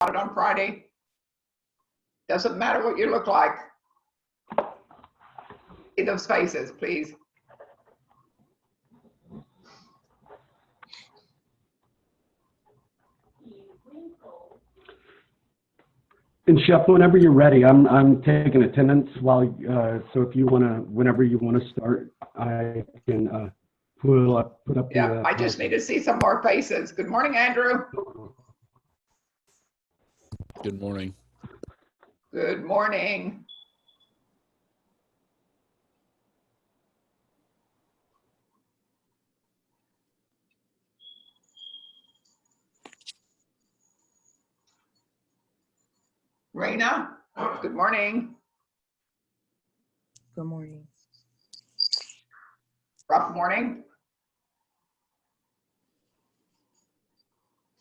it on Friday? Doesn't matter what you look like. See those faces, please. And Chef, whenever you're ready, I'm taking attendance while, so if you want to, whenever you want to start, I can put up Yeah, the. I just need to see some more faces. Good morning, Andrew. Good morning. Good morning. Raina, good morning. Good morning. Rough morning.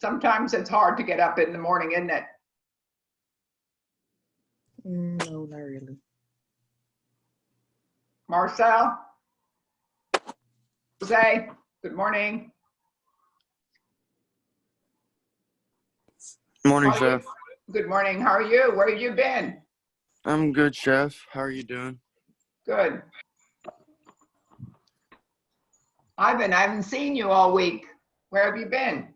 Sometimes it's hard to get up in the morning, isn't it? No, not really. Marcel? Jose, good morning. Morning, How are you? Chef. Good morning. How are you? Where have you been? I'm good, Chef. How are you doing? Good. I haven't seen you all week. Where have you been?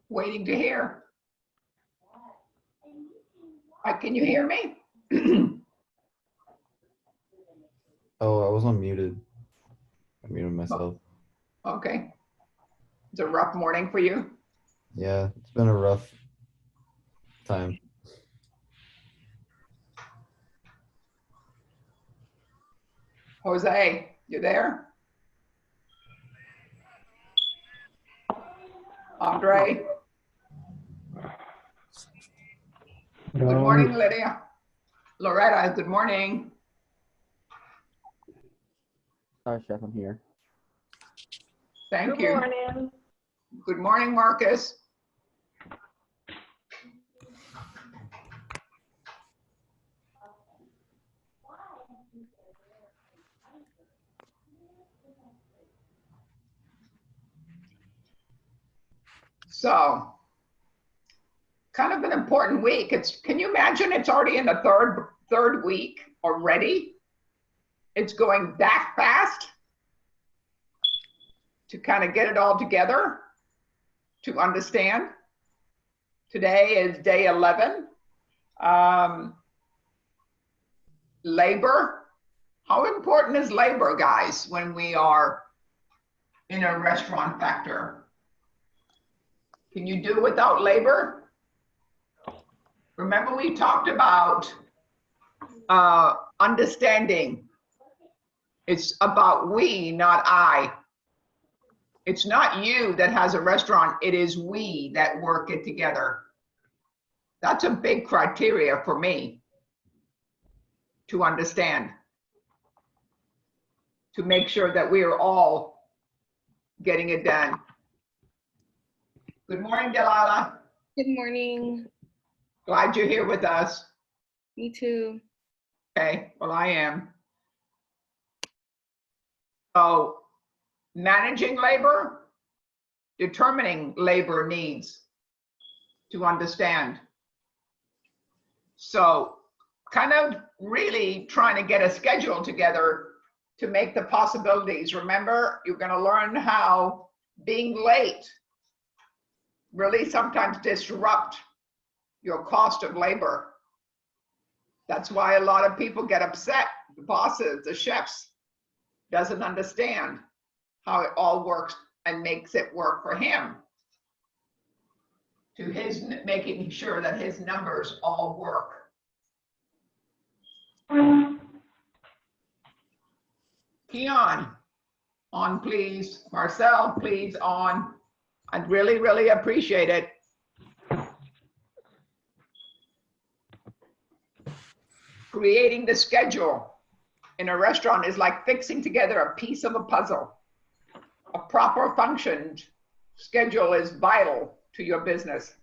Waiting to hear. Can you hear me? Oh, I was unmuted. I muted myself. Okay. It's a rough morning for you. Yeah, it's been a rough time. Jose, you there? Andre? Good morning, Lydia. Loretta, good morning. Sorry, Chef, I'm here. Thank you. Good morning. Good morning, Marcus. So, kind of an important week. Can you imagine it's already in the third week already? It's going that fast to kind of get it all together, to understand. Today is day 11. Labor. How important is labor, guys, when we are in a restaurant factor? Can you do without labor? Remember we talked about understanding. It's about we, not I. It's not you that has a restaurant, it is we that work it together. That's a big criteria for me to understand, to make sure that we are all getting it done. Good morning, Delilah. Good morning. Glad you're here with us. Me too. Okay, well, I am. So, managing labor, determining labor needs to understand. So, kind of really trying to get a schedule together to make the possibilities. Remember, you're going to learn how being late really sometimes disrupt your cost of labor. That's why a lot of people get upset. The bosses, the chefs, doesn't understand how it all works and makes it work for him, to his making sure that his numbers all work. Keon, on please. Marcel, please, on. I'd really, really appreciate it. Creating the schedule in a restaurant is like fixing together a piece of a puzzle. A proper functioned schedule is vital to your business.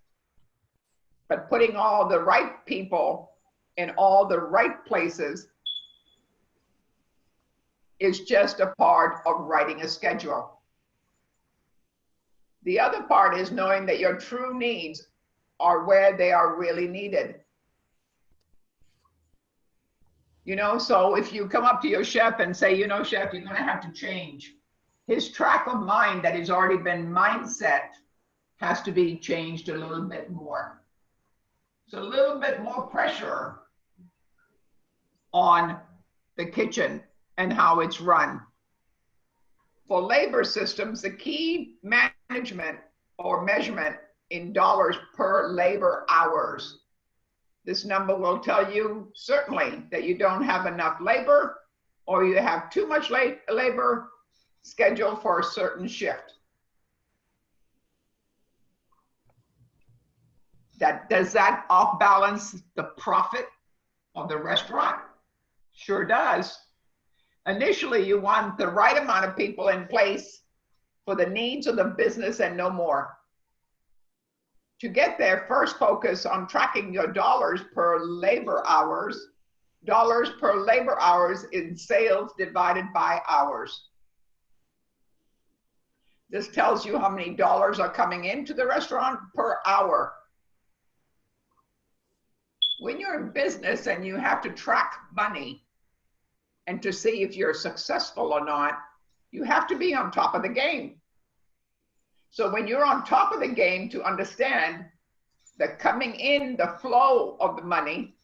But putting all the right people in all the right places is just a part of writing a schedule. The other part is knowing that your true needs are where they are really needed. You know, so if you come up to your chef and say, you know, chef, you're going to have to change. His track of mind that has already been mindset has to be changed a little bit more. So a little bit more pressure on the kitchen and how it's run. For labor systems, the key management or measurement in dollars per labor hours. This number will tell you certainly that you don't have enough labor or you have too much labor scheduled for a certain shift. Does that off balance the profit of the restaurant? Sure does. Initially, you want the right amount of people in place for the needs of the business and no more. To get there, first focus on tracking your dollars per labor hours. Dollars per labor hours in sales divided by hours. This tells you how many dollars are coming into the restaurant per hour. When you're in business and you have to track money and to see if you're successful or not, you have to be on top of the game. So when you're on top of the game to understand the coming in, the flow of the money,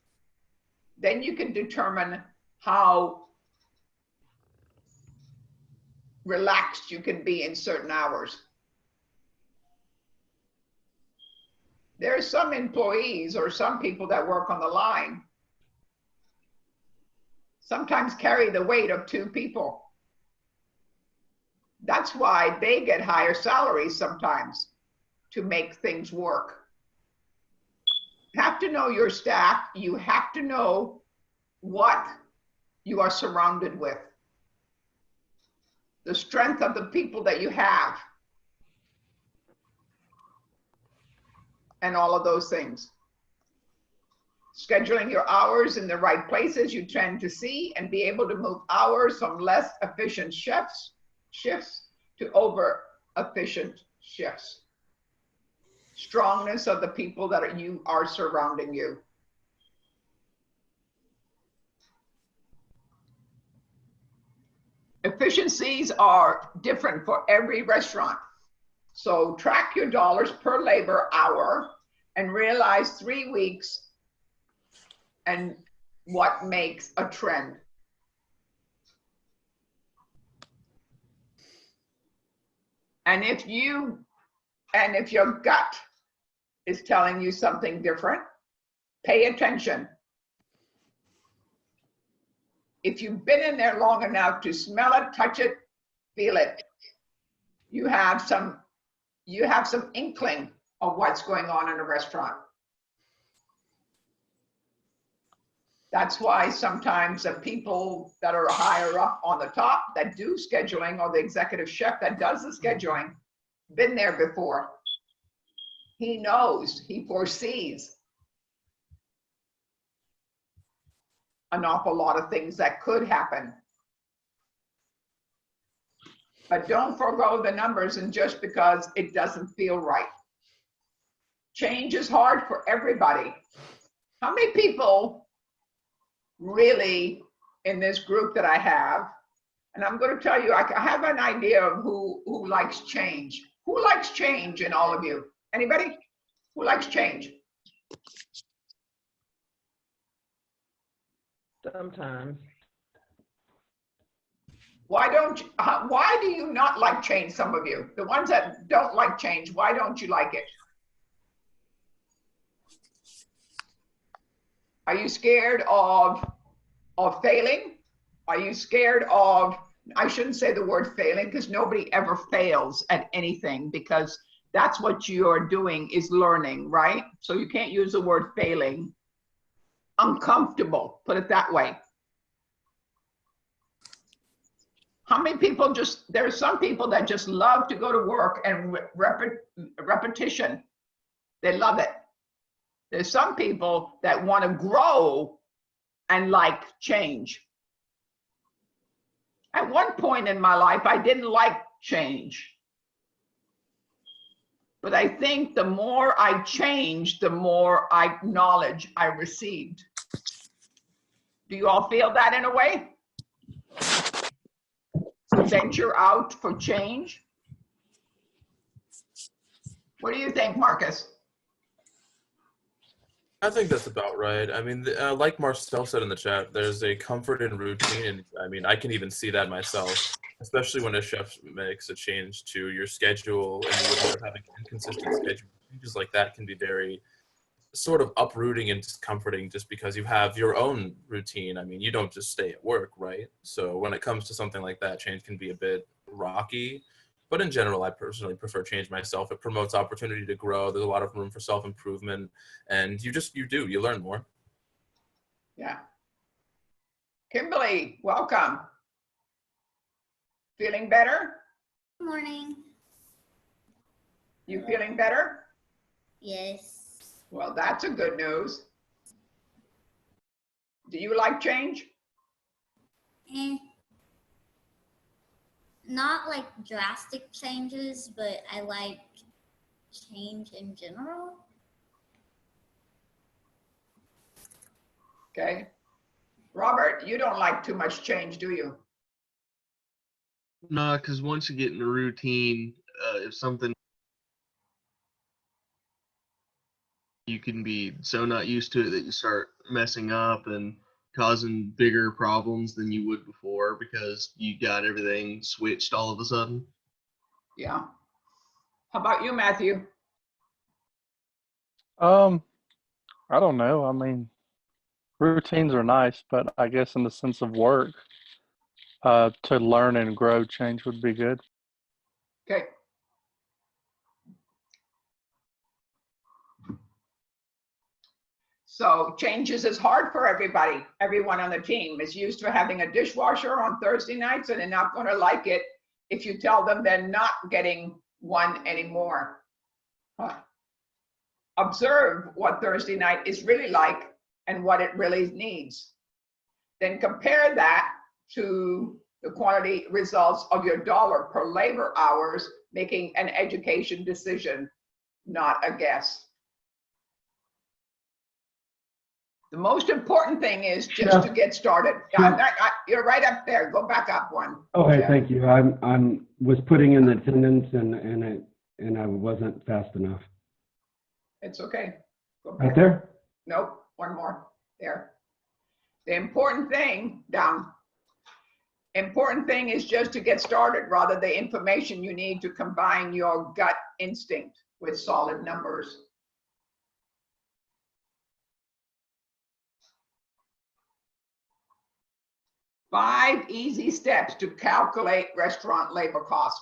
then you can determine how relaxed you can be in certain hours. There are some employees or some people that work on the line sometimes carry the weight of two people. That's why they get higher salaries sometimes to make things work. You have to know your staff. You have to know what you are surrounded with. The strength of the people that you have. And all of those things. Scheduling your hours in the right places you tend to see and be able to move hours from less efficient shifts to over efficient shifts. Strongness of the people that you are surrounding you. Efficiencies are different for every restaurant. So track your dollars per labor hour and realize 3 weeks and what makes a trend. And if your gut is telling you something different, pay attention. If you've been in there long enough to smell it, touch it, feel it, you have some inkling of what's going on in a restaurant. That's why sometimes the people that are higher up on the top that do scheduling, or the executive chef that does the scheduling, been there before. He knows, he foresees an awful lot of things that could happen. But don't forego the numbers and just because it doesn't feel right. Change is hard for everybody. How many people really in this group that I have, and I'm going to tell you, I have an idea of who likes change. Who likes change in all of you? Anybody? Who likes change? Sometimes. Why do you not like change, some of you? The ones that don't like change, why don't you like it? Are you scared of failing? Are you scared of, I shouldn't say the word failing because nobody ever fails at anything, because that's what you're doing is learning, right? So you can't use the word failing. Uncomfortable, put it that way. How many people there are some people that just love to go to work and repetition. They love it. There's some people that want to grow and like change. At one point in my life, I didn't like change. But I think the more I changed, the more knowledge I received. Do you all feel that in a way? To venture out for change? What do you think, Marcus? I think that's about right. I mean, like Marcel said in the chat, there's a comfort in routine, and I mean, I can even see that myself, especially when a chef makes a change to your schedule and you would end up having an inconsistent schedule. Changes like that can be very sort of uprooting and discomforting just because you have your own routine. I mean, you don't just stay at work, right? So when it comes to something like that, change can be a bit rocky. But in general, I personally prefer change myself. It promotes opportunity to grow. There's a lot of room for self-improvement, and you learn more. Yeah. Kimberly, welcome. Feeling better? Good morning. You feeling better? Yes. Well, that's a good news. Do you like change? Eh. Not like drastic changes, but I like change in general. Okay. Robert, you don't like too much change, do you? No, because once you get in a routine, if something you can be so not used to it that you start messing up and causing bigger problems than you would before because you got everything switched all of a sudden. Yeah. How about you, Matthew? I don't know. I mean, routines are nice, but I guess in the sense of work, to learn and grow, change would be good. Okay. So changes is hard for everybody. Everyone on the team is used to having a dishwasher on Thursday nights, and they're not going to like it if you tell them they're not getting one anymore. Observe what Thursday night is really like and what it really needs. Then compare that to the quantity results of your dollar per labor hours, making an education decision, not a guess. The most important thing is just to get started. Yeah, you're right up there. Go back up one. Okay, Yeah. thank you. I'm was putting in the attendance and I wasn't fast enough. It's okay. Go Right back. there? Nope, one more. There. The important thing, down. Important thing is just to get started, rather the information you need to combine your gut instinct with solid numbers. Five easy steps to calculate restaurant labor cost.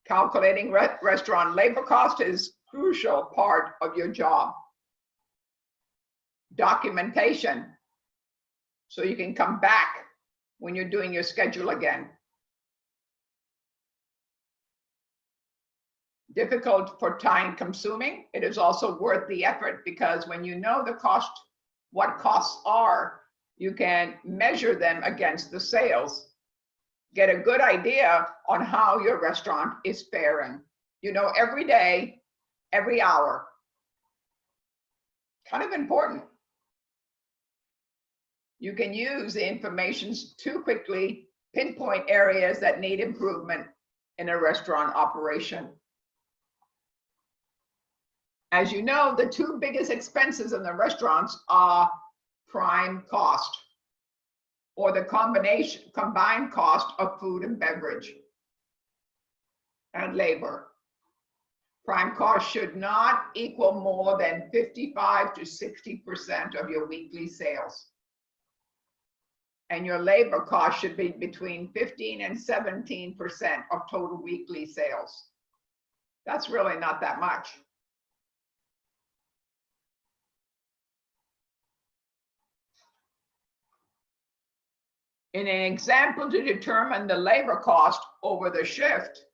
Calculating restaurant labor cost is a crucial part of your job. Documentation, so you can come back when you're doing your schedule again. Difficult for time consuming. It is also worth the effort because when you know the cost, what costs are, you can measure them against the sales. Get a good idea on how your restaurant is faring. You know, every day, every hour. Kind of important. You can use the information to quickly pinpoint areas that need improvement in a restaurant operation. As you know, the two biggest expenses in the restaurants are prime cost, or the combined cost of food and beverage and labor. Prime cost should not equal more than 55 to 60% of your weekly sales. And your labor cost should be between 15 and 17% of total weekly sales. That's really not that much. In an example to determine the labor cost over the shift,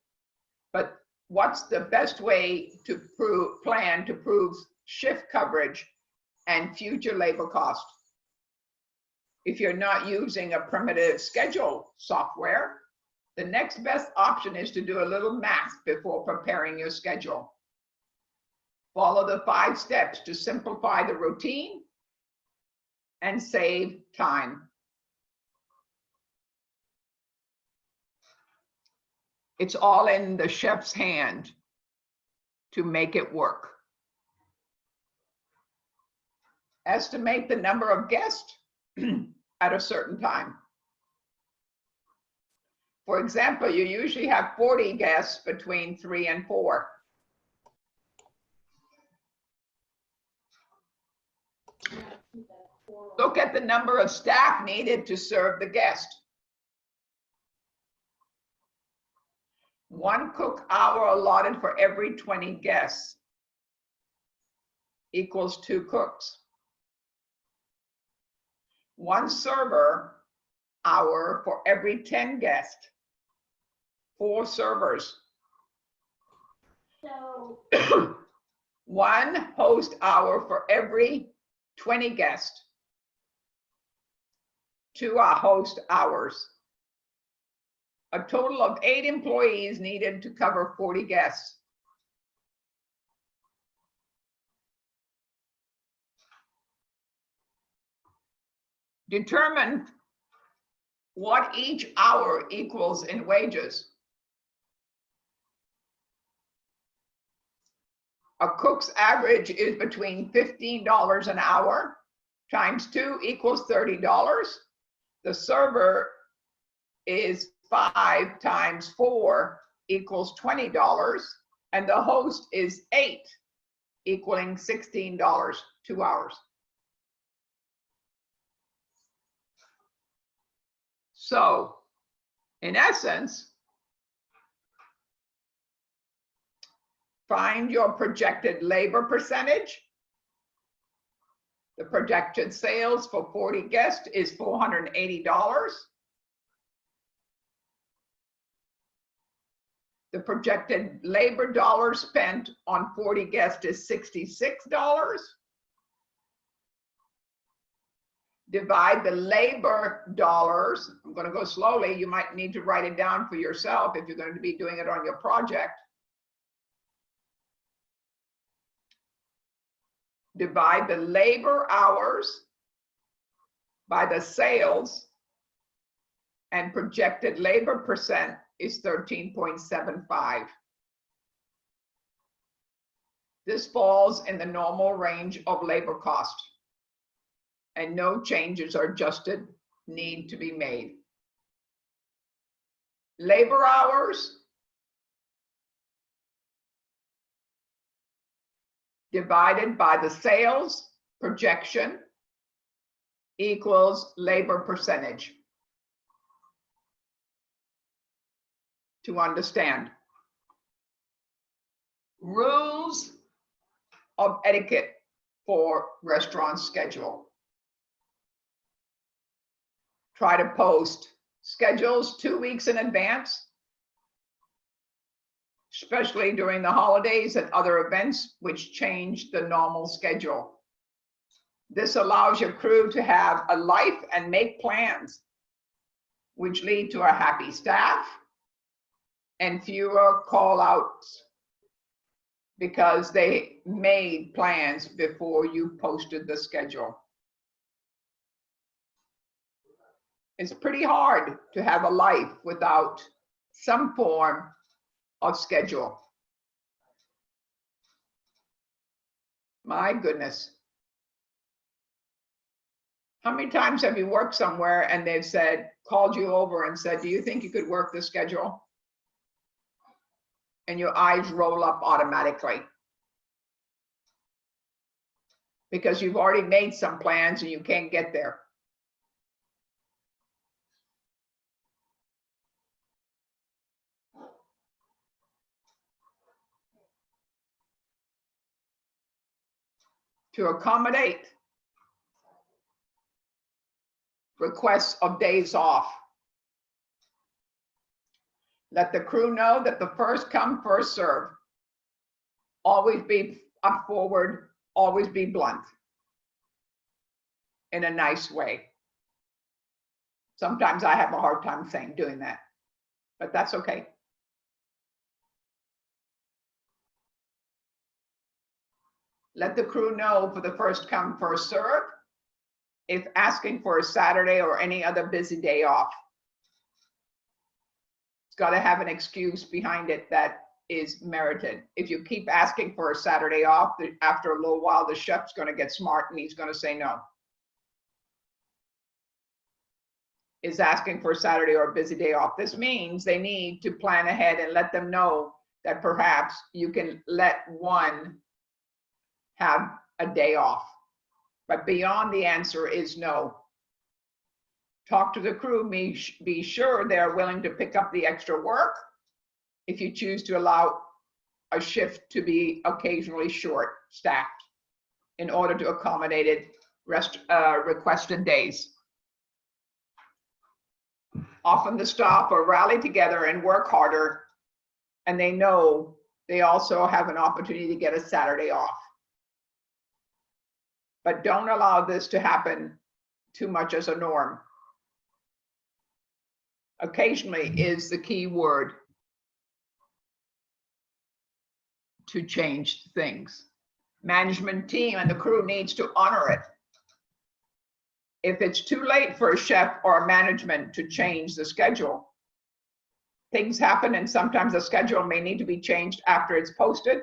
but what's the best way to plan to prove shift coverage and future labor cost? If you're not using a primitive schedule software, The next best option is to do a little math before preparing your schedule. Follow the 5 steps to simplify the routine and save time. It's all in the chef's hand to make it work. Estimate the number of guests at a certain time. For example, you usually have 40 guests between 3 and 4. Look at the number of staff needed to serve the guest. 1 cook hour allotted for every 20 guests equals 2 cooks. 1 server hour for every 10 guests, 4 servers. So 1 host hour for every 20 guests, 2 host hours. A total of 8 employees needed to cover 40 guests. Determine what each hour equals in wages. A cook's average is between $15 an hour times 2 equals $30. The server is 5 times 4 equals $20. And the host is 8 equaling $16, 2 hours. So, in essence, find your projected labor percentage. The projected sales for 40 guests is $480. The projected labor dollars spent on 40 guests is $66. Divide the labor dollars. I'm going to go slowly. You might need to write it down for yourself if you're going to be doing it on your project. Divide the labor hours by the sales, and projected labor percent is 13.75. This falls in the normal range of labor cost, and no changes or adjusted need to be made. Labor hours divided by the sales projection equals labor percentage. To understand. Rules of etiquette for restaurant schedule. Try to post schedules 2 weeks in advance, especially during the holidays and other events which change the normal schedule. This allows your crew to have a life and make plans, which lead to a happy staff and fewer call-outs because they made plans before you posted the schedule. It's pretty hard to have a life without some form of schedule. My goodness. How many times have you worked somewhere and they've said, called you over and said, do you think you could work the schedule? And your eyes roll up automatically because you've already made some plans and you can't get there. To accommodate requests of days off. Let the crew know that the first come, first serve. Always be up forward, always be blunt in a nice way. Sometimes I have a hard time doing that. but that's okay. Let the crew know for the first come, first serve, if asking for a Saturday or any other busy day off. It's got to have an excuse behind it that is merited. If you keep asking for a Saturday off, after a little while, the chef's going to get smart and he's going to say no. Is asking for a Saturday or a busy day off. This means they need to plan ahead and let them know that perhaps you can let one have a day off. But beyond the answer is no. Talk to the crew, be sure they're willing to pick up the extra work if you choose to allow a shift to be occasionally short-staffed in order to accommodate it requested days. Often the staff will rally together and work harder, and they know they also have an opportunity to get a Saturday off. But don't allow this to happen too much as a norm. Occasionally is the key word to change things. Management team and the crew needs to honor it. If it's too late for a chef or management to change the schedule, things happen and sometimes the schedule may need to be changed after it's posted.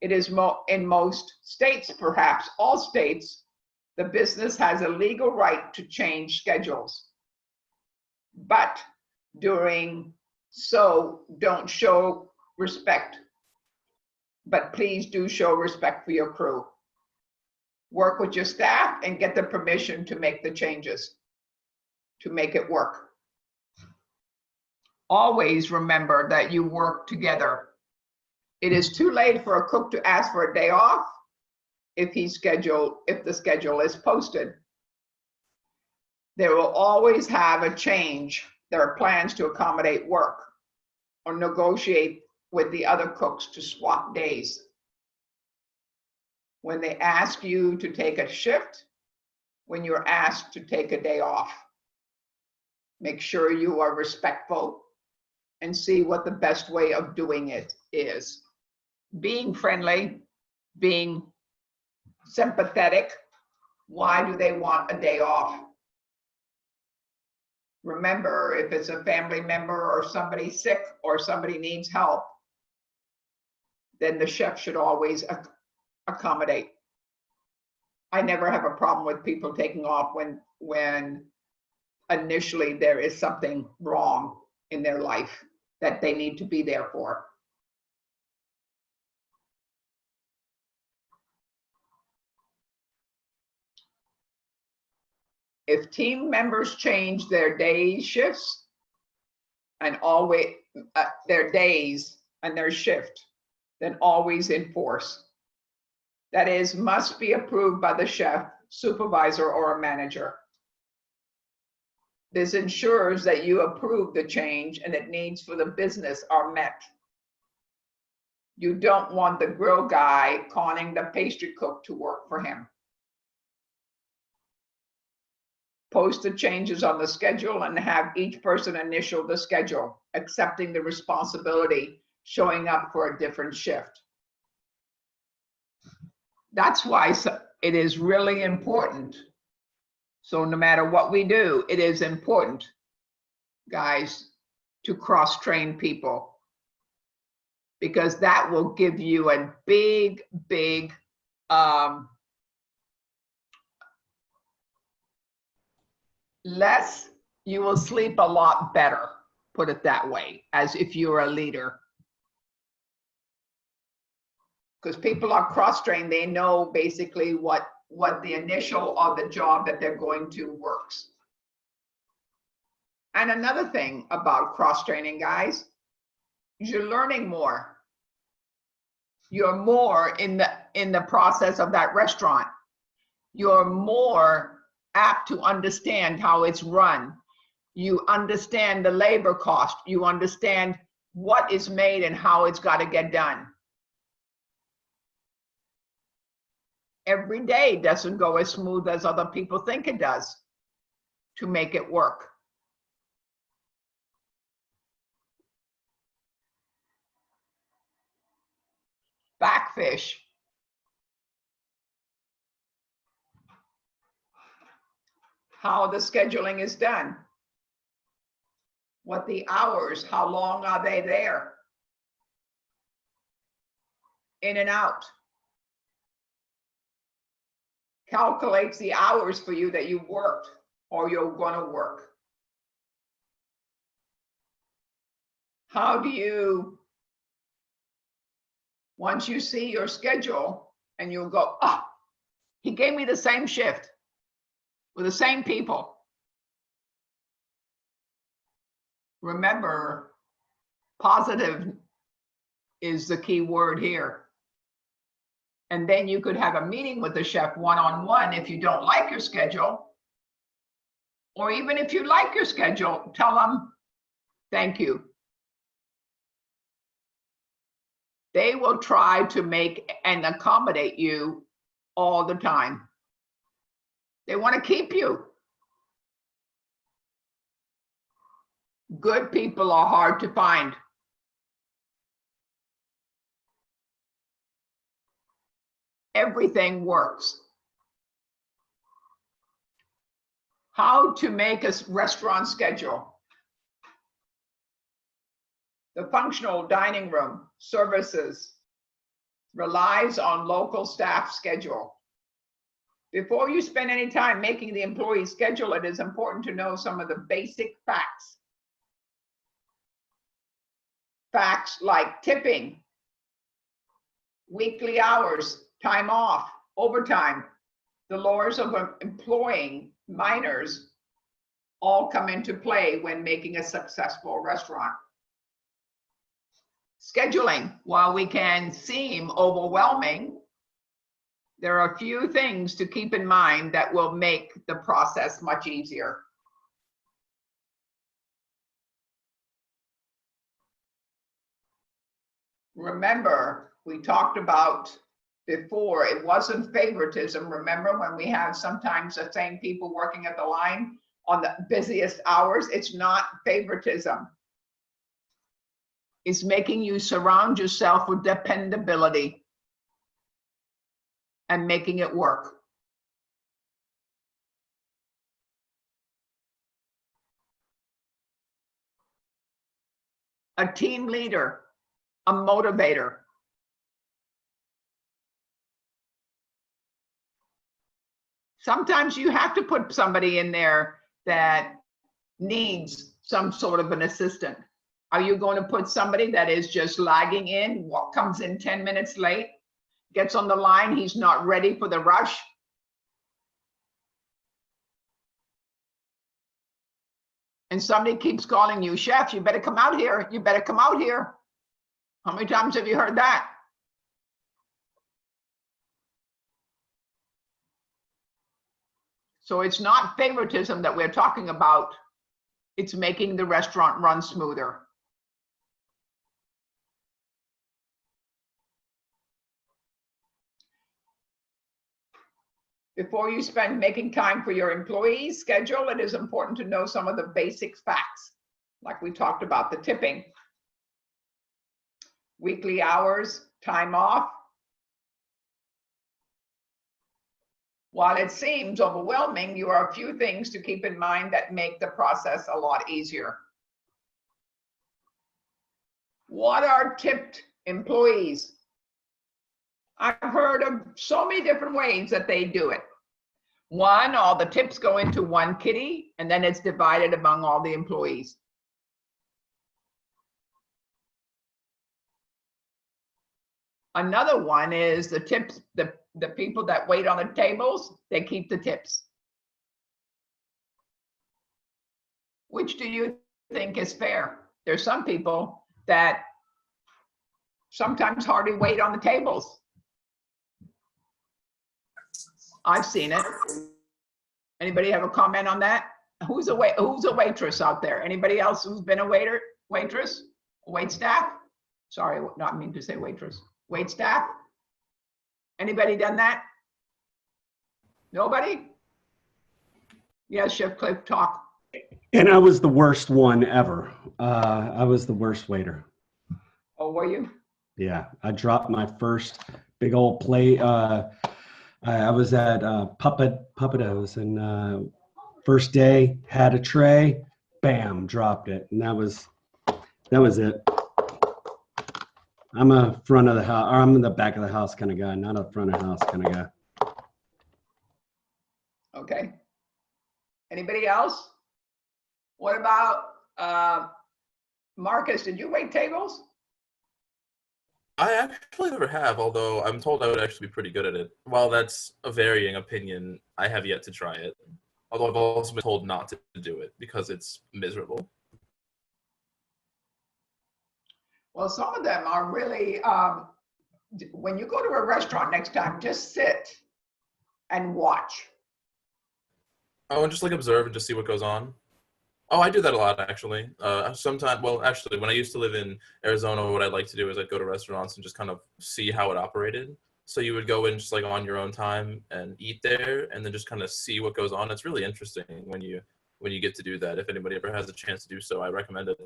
It is in most states, perhaps all states, the business has a legal right to change schedules. But during so, don't show respect. But please do show respect for your crew. Work with your staff and get the permission to make the changes, to make it work. Always remember that you work together. It is too late for a cook to ask for a day off if the schedule is posted. There will always have a change. There are plans to accommodate work or negotiate with the other cooks to swap days. When they ask you to take a shift, when you're asked to take a day off, make sure you are respectful and see what the best way of doing it is. Being friendly, being sympathetic. Why do they want a day off? Remember, if it's a family member or somebody sick or somebody needs help, then the chef should always accommodate. I never have a problem with people taking off when initially there is something wrong in their life that they need to be there for. If team members change their day shifts and always their days and their shift, then always enforce. That is, must be approved by the chef, supervisor, or a manager. This ensures that you approve the change and that needs for the business are met. You don't want the grill guy conning the pastry cook to work for him. Post the changes on the schedule and have each person initial the schedule, accepting the responsibility, showing up for a different shift. That's why it is really important. So no matter what we do, it is important, guys, to cross-train people, because that will give you a big, you will sleep a lot better, put it that way, as if you're a leader. Because people are cross-trained, they know basically what the initial of the job that they're going to works. And another thing about cross-training, guys, is you're learning more. You're more in the process of that restaurant. You're more apt to understand how it's run. You understand the labor cost. You understand what is made and how it's got to get done. Every day doesn't go as smooth as other people think it does to make it work. Blackfish. How the scheduling is done. What the hours, how long are they there? In and out. Calculates the hours for you that you worked or you're gonna work. How do you, once you see your schedule and you'll go, ah, he gave me the same shift with the same people. Remember, positive is the key word here. And then you could have a meeting with the chef one-on-one if you don't like your schedule. Or even if you like your schedule, tell them, thank you. They will try to make and accommodate you all the time. They want to keep you. Good people are hard to find. Everything works. How to make a restaurant schedule. The functional dining room services relies on local staff schedule. Before you spend any time making the employee schedule, it is important to know some of the basic facts. Facts like tipping, weekly hours, time off, overtime, the laws of employing minors all come into play when making a successful restaurant. Scheduling, while we can seem overwhelming, there are a few things to keep in mind that will make the process much easier. Remember, we talked about before, it wasn't favoritism. Remember when we have sometimes the same people working at the line on the busiest hours? It's not favoritism. It's making you surround yourself with dependability and making it work. A team leader, a motivator. Sometimes you have to put somebody in there that needs some sort of an assistant. Are you going to put somebody that is just lagging in, what comes in 10 minutes late, gets on the line, he's not ready for the rush? And somebody keeps calling you, chef, you better come out here, you better come out here. How many times have you heard that? So it's not favoritism that we're talking about. It's making the restaurant run smoother. Before you spend making time for your employees' schedule, it is important to know some of the basic facts, like we talked about the tipping, weekly hours, time off. While it seems overwhelming, there are a few things to keep in mind that make the process a lot easier. What are tipped employees? I've heard of so many different ways that they do it. One, all the tips go into one kitty, and then it's divided among all the employees. Another one is the tips, the people that wait on the tables, they keep the tips. Which do you think is fair? There's some people that sometimes hardly wait on the tables. I've seen it. Anybody have a comment on that? Who's a waitress out there? Anybody else who's been a waitress, wait staff? Sorry, not mean to say waitress. Wait staff? Anybody done that? Nobody? Yes, Chef Cliff, talk. And I was the worst one ever. I was the worst waiter. Oh, were you? Yeah, I dropped my first big old plate. I was at Puppedos, and first day had a tray, bam, dropped it, and that was it. I'm a front of the house, or I'm in the back of the house kind of guy, not a front of house kind of guy. Okay. Anybody else? What about Marcus? Did you wait tables? I actually never have, although I'm told I would actually be pretty good at it. While that's a varying opinion, I have yet to try it. Although I've also been told not to do it because it's miserable. Well, some of them are really, when you go to a restaurant next time, just sit and watch. Oh, and just like observe and just see what goes on. Oh, I do that a lot actually. Sometimes, well, actually, when I used to live in Arizona, what I'd like to do is I'd go to restaurants and just kind of see how it operated. So you would go in just like on your own time and eat there, and then just kind of see what goes on. It's really interesting when you get to do that. If anybody ever has a chance to do so, I recommend it.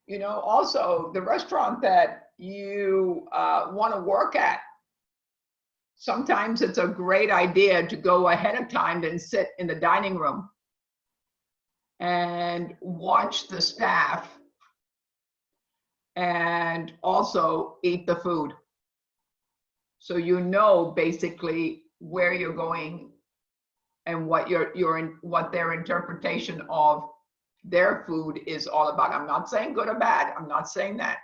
You know, also the restaurant that you want to work at, sometimes it's a great idea to go ahead of time and sit in the dining room and watch the staff and also eat the food. So you know basically where you're going and what what their interpretation of their food is all about. I'm not saying good or bad. I'm not saying that.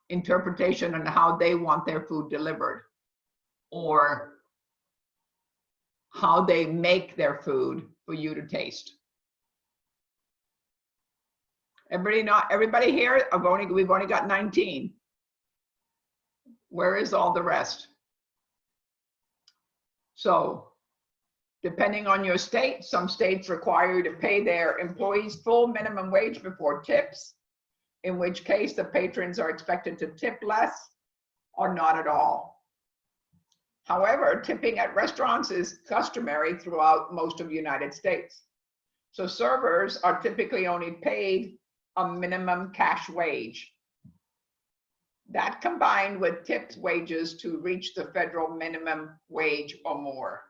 Interpretation on how they want their food delivered or how they make their food for you to taste. Everybody here, we've only got 19. Where is all the rest? So, depending on your state, some states require you to pay their employees full minimum wage before tips, in which case the patrons are expected to tip less or not at all. However, tipping at restaurants is customary throughout most of the United States. So servers are typically only paid a minimum cash wage. That combined with tipped wages to reach the federal minimum wage or more.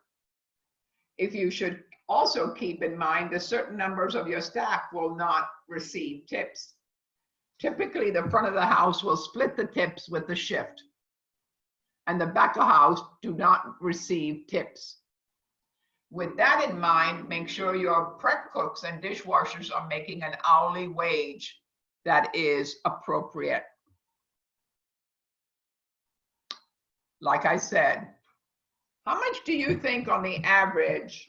If you should also keep in mind that certain numbers of your staff will not receive tips. Typically, the front of the house will split the tips with the shift, and the back of house do not receive tips. With that in mind, make sure your prep cooks and dishwashers are making an hourly wage that is appropriate. Like I said, how much do you think on the average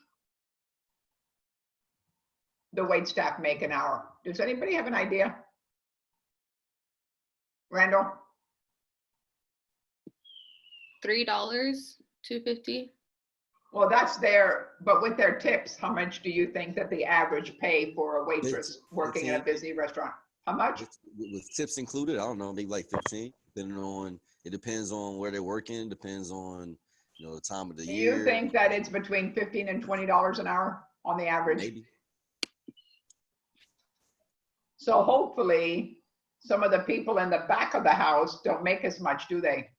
the wait staff make an hour? Does anybody have an idea? Randall? $3, $2.50. Well, that's but with their tips, how much do you think that the average pay for a waitress working in a busy restaurant? How much? With tips included, I don't know, maybe like 15, depending on, it depends on where they're working, depends on, the time of the year. Do you think that it's between $15 and $20 an hour on the average? Maybe. So hopefully some of the people in the back of the house don't make as much, do they?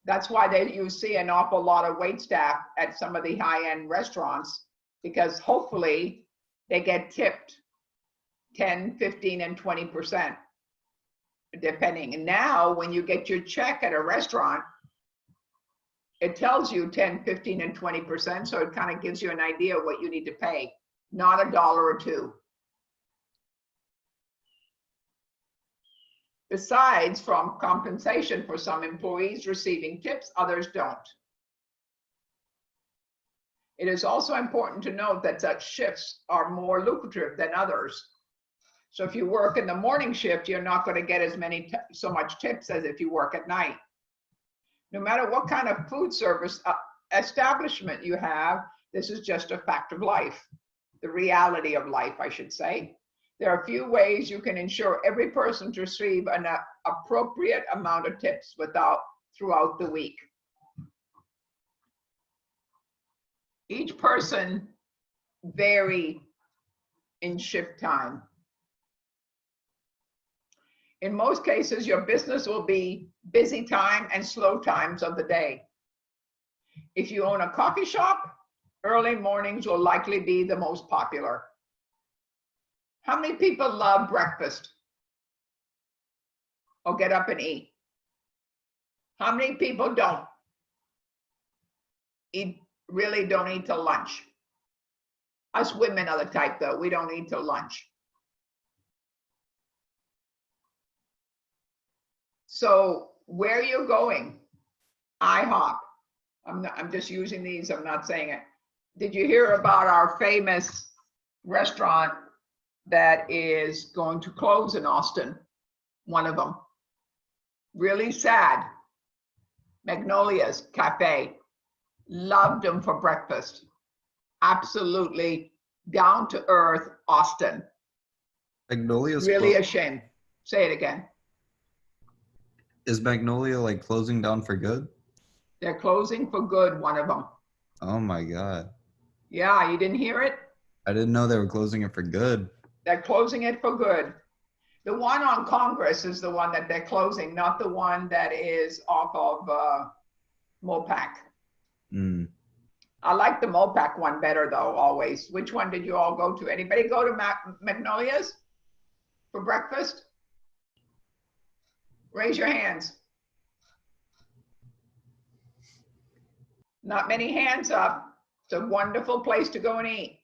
That's why you see an awful lot of wait staff at some of the high-end restaurants, because hopefully they get tipped 10, 15, and 20%, depending. And now when you get your check at a restaurant, it tells you 10, 15, and 20%. So it kind of gives you an idea of what you need to pay, not $1 or $2. Besides, from compensation for some employees receiving tips, others don't. It is also important to note that such shifts are more lucrative than others. So if you work in the morning shift, you're not going to get as so much tips as if you work at night. No matter what kind of food service establishment you have, this is just a fact of life, the reality of life, I should say. There are a few ways you can ensure every person to receive an appropriate amount of tips throughout the week. Each person vary in shift time. In most cases, your business will be busy time and slow times of the day. If you own a coffee shop, early mornings will likely be the most popular. How many people love breakfast or get up and eat? How many people don't? Really don't eat till lunch. Us women are the type though, we don't eat till lunch. So where are you going? IHOP. I'm just using these, I'm not saying it. Did you hear about our famous restaurant that is going to close in Austin? One of them. Really sad. Magnolia's Cafe. Loved them for breakfast. Absolutely down to earth Austin. Magnolia's Really a shame. Say it again. Is Magnolia like closing down for good? They're closing for good, one of them. Oh my God. Yeah, you didn't hear it? I didn't know they were closing it for good. They're closing it for good. The one on Congress is the one that they're closing, not the one that is off of Mopac. Mm. I like the Mopac one better though, always. Which one did you all go to? Anybody go to Magnolia's for breakfast? Raise your hands. Not many hands up. It's a wonderful place to go and eat.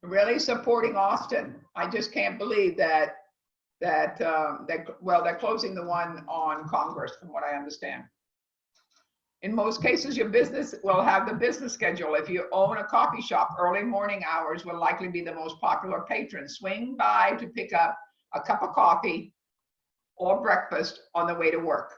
Really supporting Austin. I just can't believe that they're closing the one on Congress, from what I understand. In most cases, your business will have the business schedule. If you own a coffee shop, early morning hours will likely be the most popular patron. Swing by to pick up a cup of coffee or breakfast on the way to work.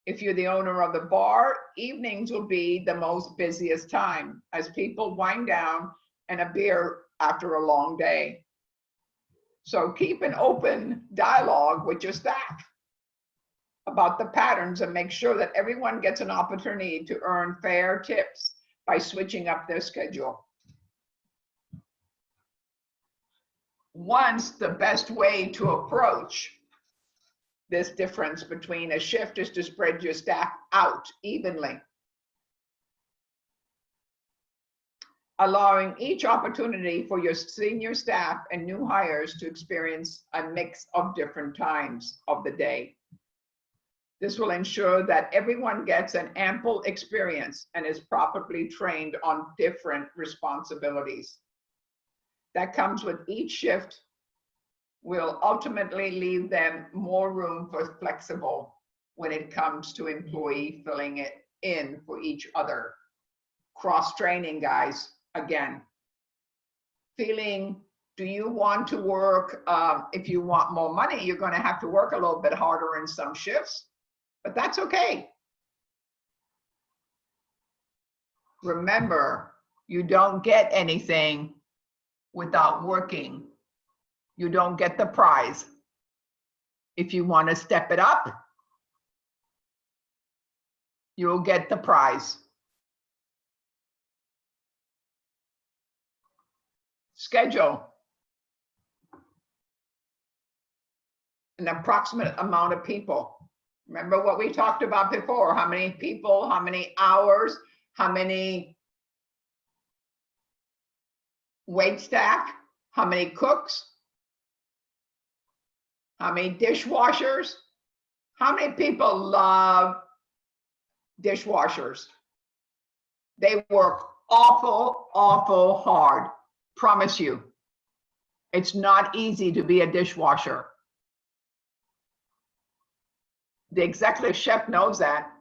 If you're the owner of the bar, evenings will be the most busiest time as people wind down and a beer after a long day. So keep an open dialogue with your staff about the patterns and make sure that everyone gets an opportunity to earn fair tips by switching up their schedule. Once the best way to approach this difference between a shift is to spread your staff out evenly, allowing each opportunity for your senior staff and new hires to experience a mix of different times of the day. This will ensure that everyone gets an ample experience and is properly trained on different responsibilities. That comes with each shift will ultimately leave them more room for flexible when it comes to employee filling it in for each other. Cross-training, guys, again. Feeling, do you want to work, if you want more money, you're gonna have to work a little bit harder in some shifts, but that's okay. Remember, you don't get anything without working. You don't get the prize. If you want to step it up, you'll get the prize. Schedule an approximate amount of people. Remember what we talked about before, how many people, how many hours, how many wait staff, how many cooks, how many dishwashers? How many people love dishwashers? They work awful, awful hard. Promise you. It's not easy to be a dishwasher. The executive chef knows that.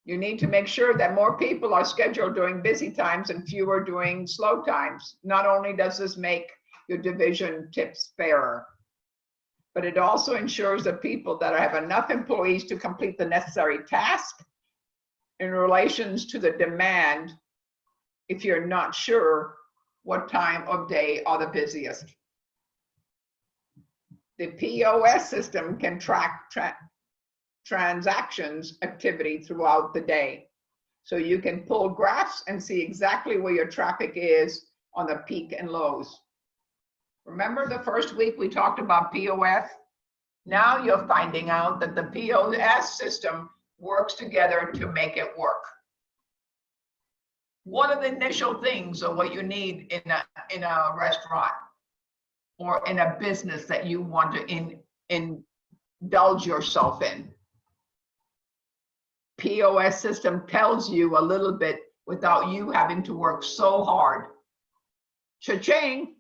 You need to make sure that more people are scheduled during busy times and fewer during slow times. Not only does this make your division tips fairer, but it also ensures that people that have enough employees to complete the necessary task in relations to the demand if you're not sure what time of day are the busiest. The POS system can track transactions activity throughout the day. So you can pull graphs and see exactly where your traffic is on the peak and lows. Remember the first week we talked about POS? Now you're finding out that the POS system works together to make it work. What are the initial things of what you need in a restaurant or in a business that you want to indulge yourself in? POS system tells you a little bit without you having to work so hard. Cha-ching.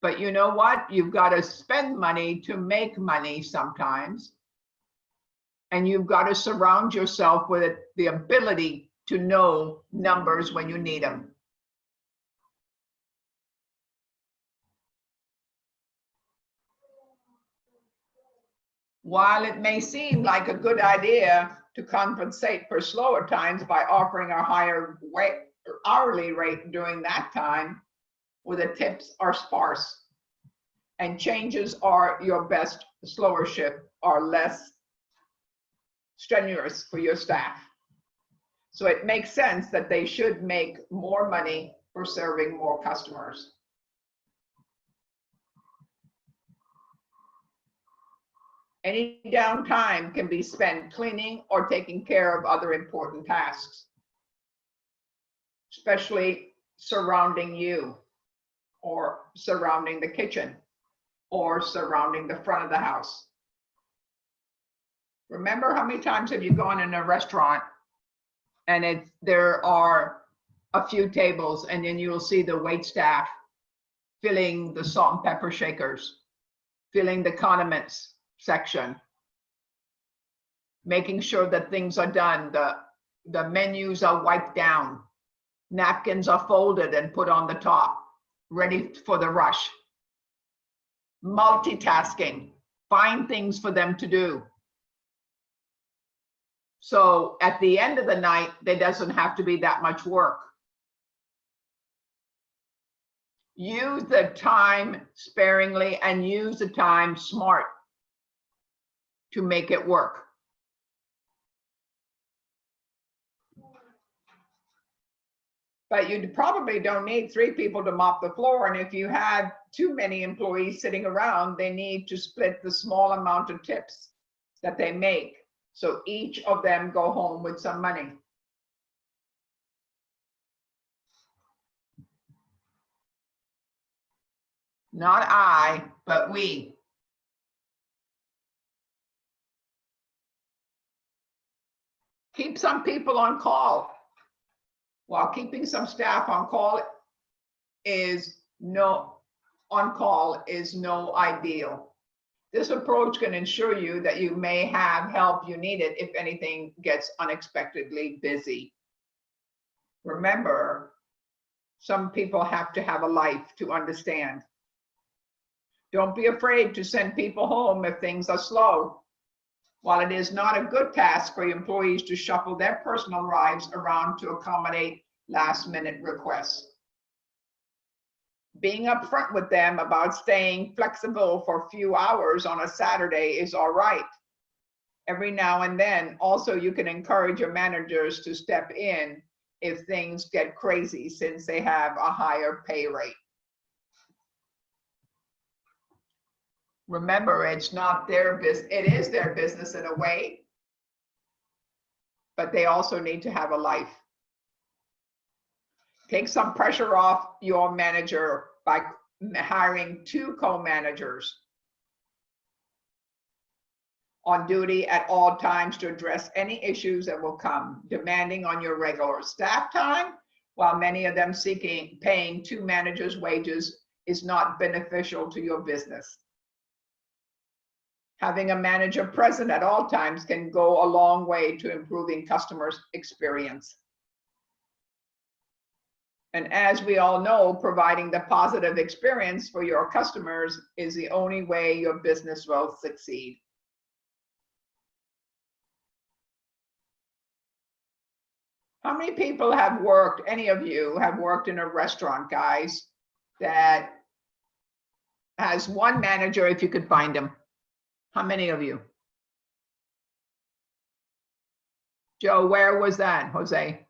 But you know what? You've got to spend money to make money sometimes. And you've got to surround yourself with the ability to know numbers when you need them. While it may seem like a good idea to compensate for slower times by offering a higher hourly rate during that time, where the tips are sparse and changes are your best, slower shift are less strenuous for your staff. So it makes sense that they should make more money for serving more customers. Any downtime can be spent cleaning or taking care of other important tasks, especially surrounding you, or surrounding the kitchen, or surrounding the front of the house. Remember how many times have you gone in a restaurant and there are a few tables, and then you'll see the wait staff filling the salt and pepper shakers, filling the condiments section, making sure that things are done, the menus are wiped down, napkins are folded and put on the top, ready for the rush. Multitasking, find things for them to do. So at the end of the night, there doesn't have to be that much work. Use the time sparingly and use the time smart to make it work. But you probably don't need 3 people to mop the floor. And if you had too many employees sitting around, they need to split the small amount of tips that they make. So each of them go home with some money. Not I, but we. Keep some people on call. While keeping some staff on call is no ideal. This approach can ensure you that you may have help you needed if anything gets unexpectedly busy. Remember, some people have to have a life to understand. Don't be afraid to send people home if things are slow. While it is not a good task for employees to shuffle their personal lives around to accommodate last-minute requests, being upfront with them about staying flexible for a few hours on a Saturday is all right. Every now and then, also, you can encourage your managers to step in if things get crazy, since they have a higher pay rate. Remember, it's not their business. It is their business in a way, but they also need to have a life. Take some pressure off your manager by hiring 2 co-managers on duty at all times to address any issues that will come, demanding on your regular staff time, while many of them paying 2 managers' wages is not beneficial to your business. Having a manager present at all times can go a long way to improving customers' experience. And as we all know, providing the positive experience for your customers is the only way your business will succeed. How many people have worked, any of you have worked in a restaurant, guys, that has one manager, if you could find him? How many of you? Joe, where was that, Jose?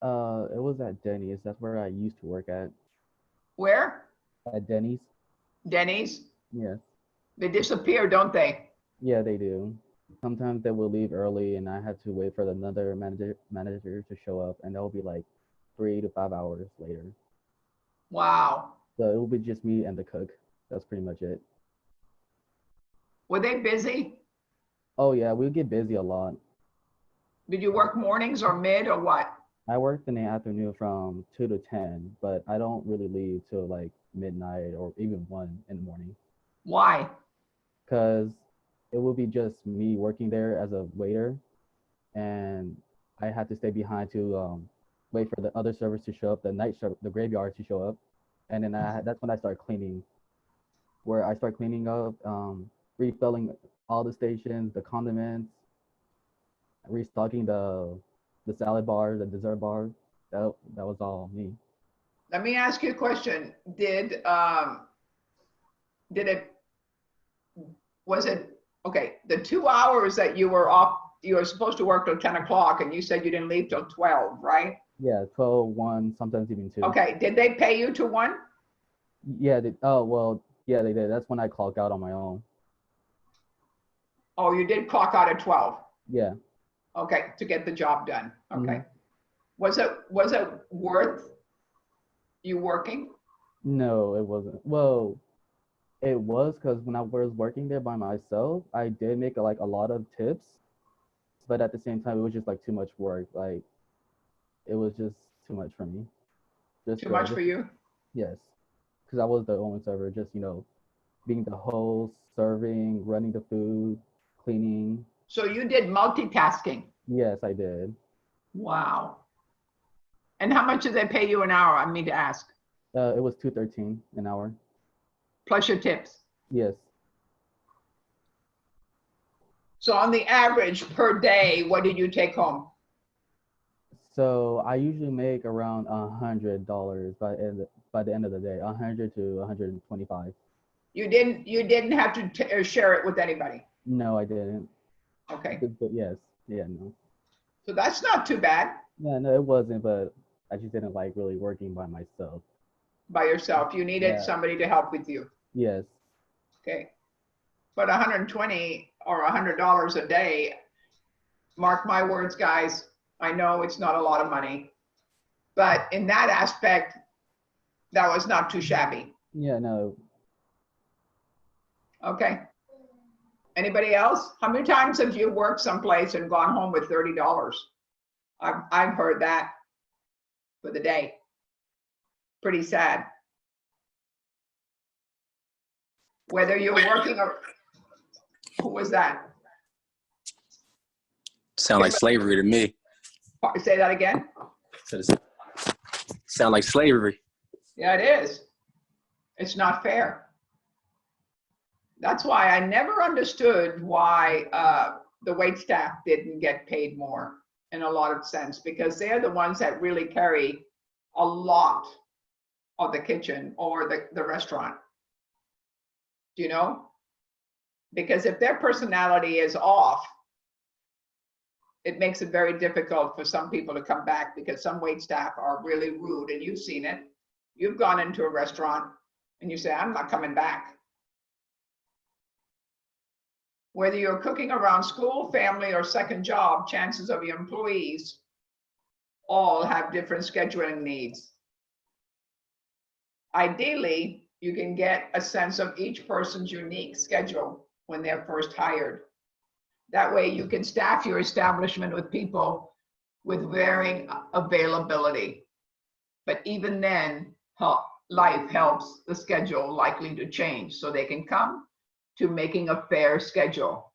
It was at Denny's. That's where I used to work at. Where? At Denny's. Denny's? Yes. They disappear, don't they? Yeah, they do. Sometimes they will leave early, and I had to wait for another manager to show up, and that will be like 3 to 5 hours later. Wow. So it will be just me and the cook. That's pretty much it. Were they busy? Oh yeah, we get busy a lot. Did you work mornings or mid or what? I worked in the afternoon from 2 to 10, but I don't really leave till like midnight or even 1 in the morning. Why? Because it will be just me working there as a waiter, and I had to stay behind to wait for the other servers to show up, the graveyard to show up, and then that's when I start cleaning, where I start cleaning up, refilling all the stations, the condiments, restocking the salad bar, the dessert bar. That was all me. Let me ask you a question. Was it, okay, the 2 hours that you were off, you were supposed to work till 10 o'clock and you said you didn't leave till 12, right? Yeah, 12, 1, sometimes even 2. Okay, did they pay you to 1? Yeah, yeah, they did. That's when I clock out on my own. Oh, you did clock out at 12? Yeah. Okay, to get the job done. Okay. Mhm. Was it worth you working? No, it wasn't. Well, it was because when I was working there by myself, I did make like a lot of tips, but at the same time, it was just like too much work. Like it was just too much for me. Too much for you? Yes, because I was the only server. Just being the host, serving, running the food, cleaning. So you did multitasking? Yes, I did. Wow. And how much did they pay you an hour? I mean to ask. It was $2.13 an hour. Plus your tips? Yes. So on the average per day, what did you take home? So I usually make around $100 by the end of the day, 100 to 125. You didn't have to share it with anybody? No, I didn't. Okay. But yes, yeah, no. So that's not too bad. Yeah, no, it wasn't, but I just didn't like really working by myself. By yourself. You needed Yeah. somebody to help with you. Yes. Okay. But 120 or $100 a day, mark my words, guys, I know it's not a lot of money, but in that aspect, that was not too shabby. Yeah, no. Okay. Anybody else? How many times have you worked someplace and gone home with $30? I've heard that for the day. Pretty sad. Whether you're working or, who was that? Sound like slavery to me. Say that again? Sound like slavery. Yeah, it is. It's not fair. That's why I never understood why the wait staff didn't get paid more in a lot of sense, because they're the ones that really carry a lot of the kitchen or the restaurant. Do you know? Because if their personality is off, it makes it very difficult for some people to come back, because some wait staff are really rude, and you've seen it. You've gone into a restaurant and you say, I'm not coming back. Whether you're cooking around school, family, or second job, chances of your employees all have different scheduling needs. Ideally, you can get a sense of each person's unique schedule when they're first hired. That way you can staff your establishment with people with varying availability. But even then, life helps the schedule likely to change, so they can come to making a fair schedule,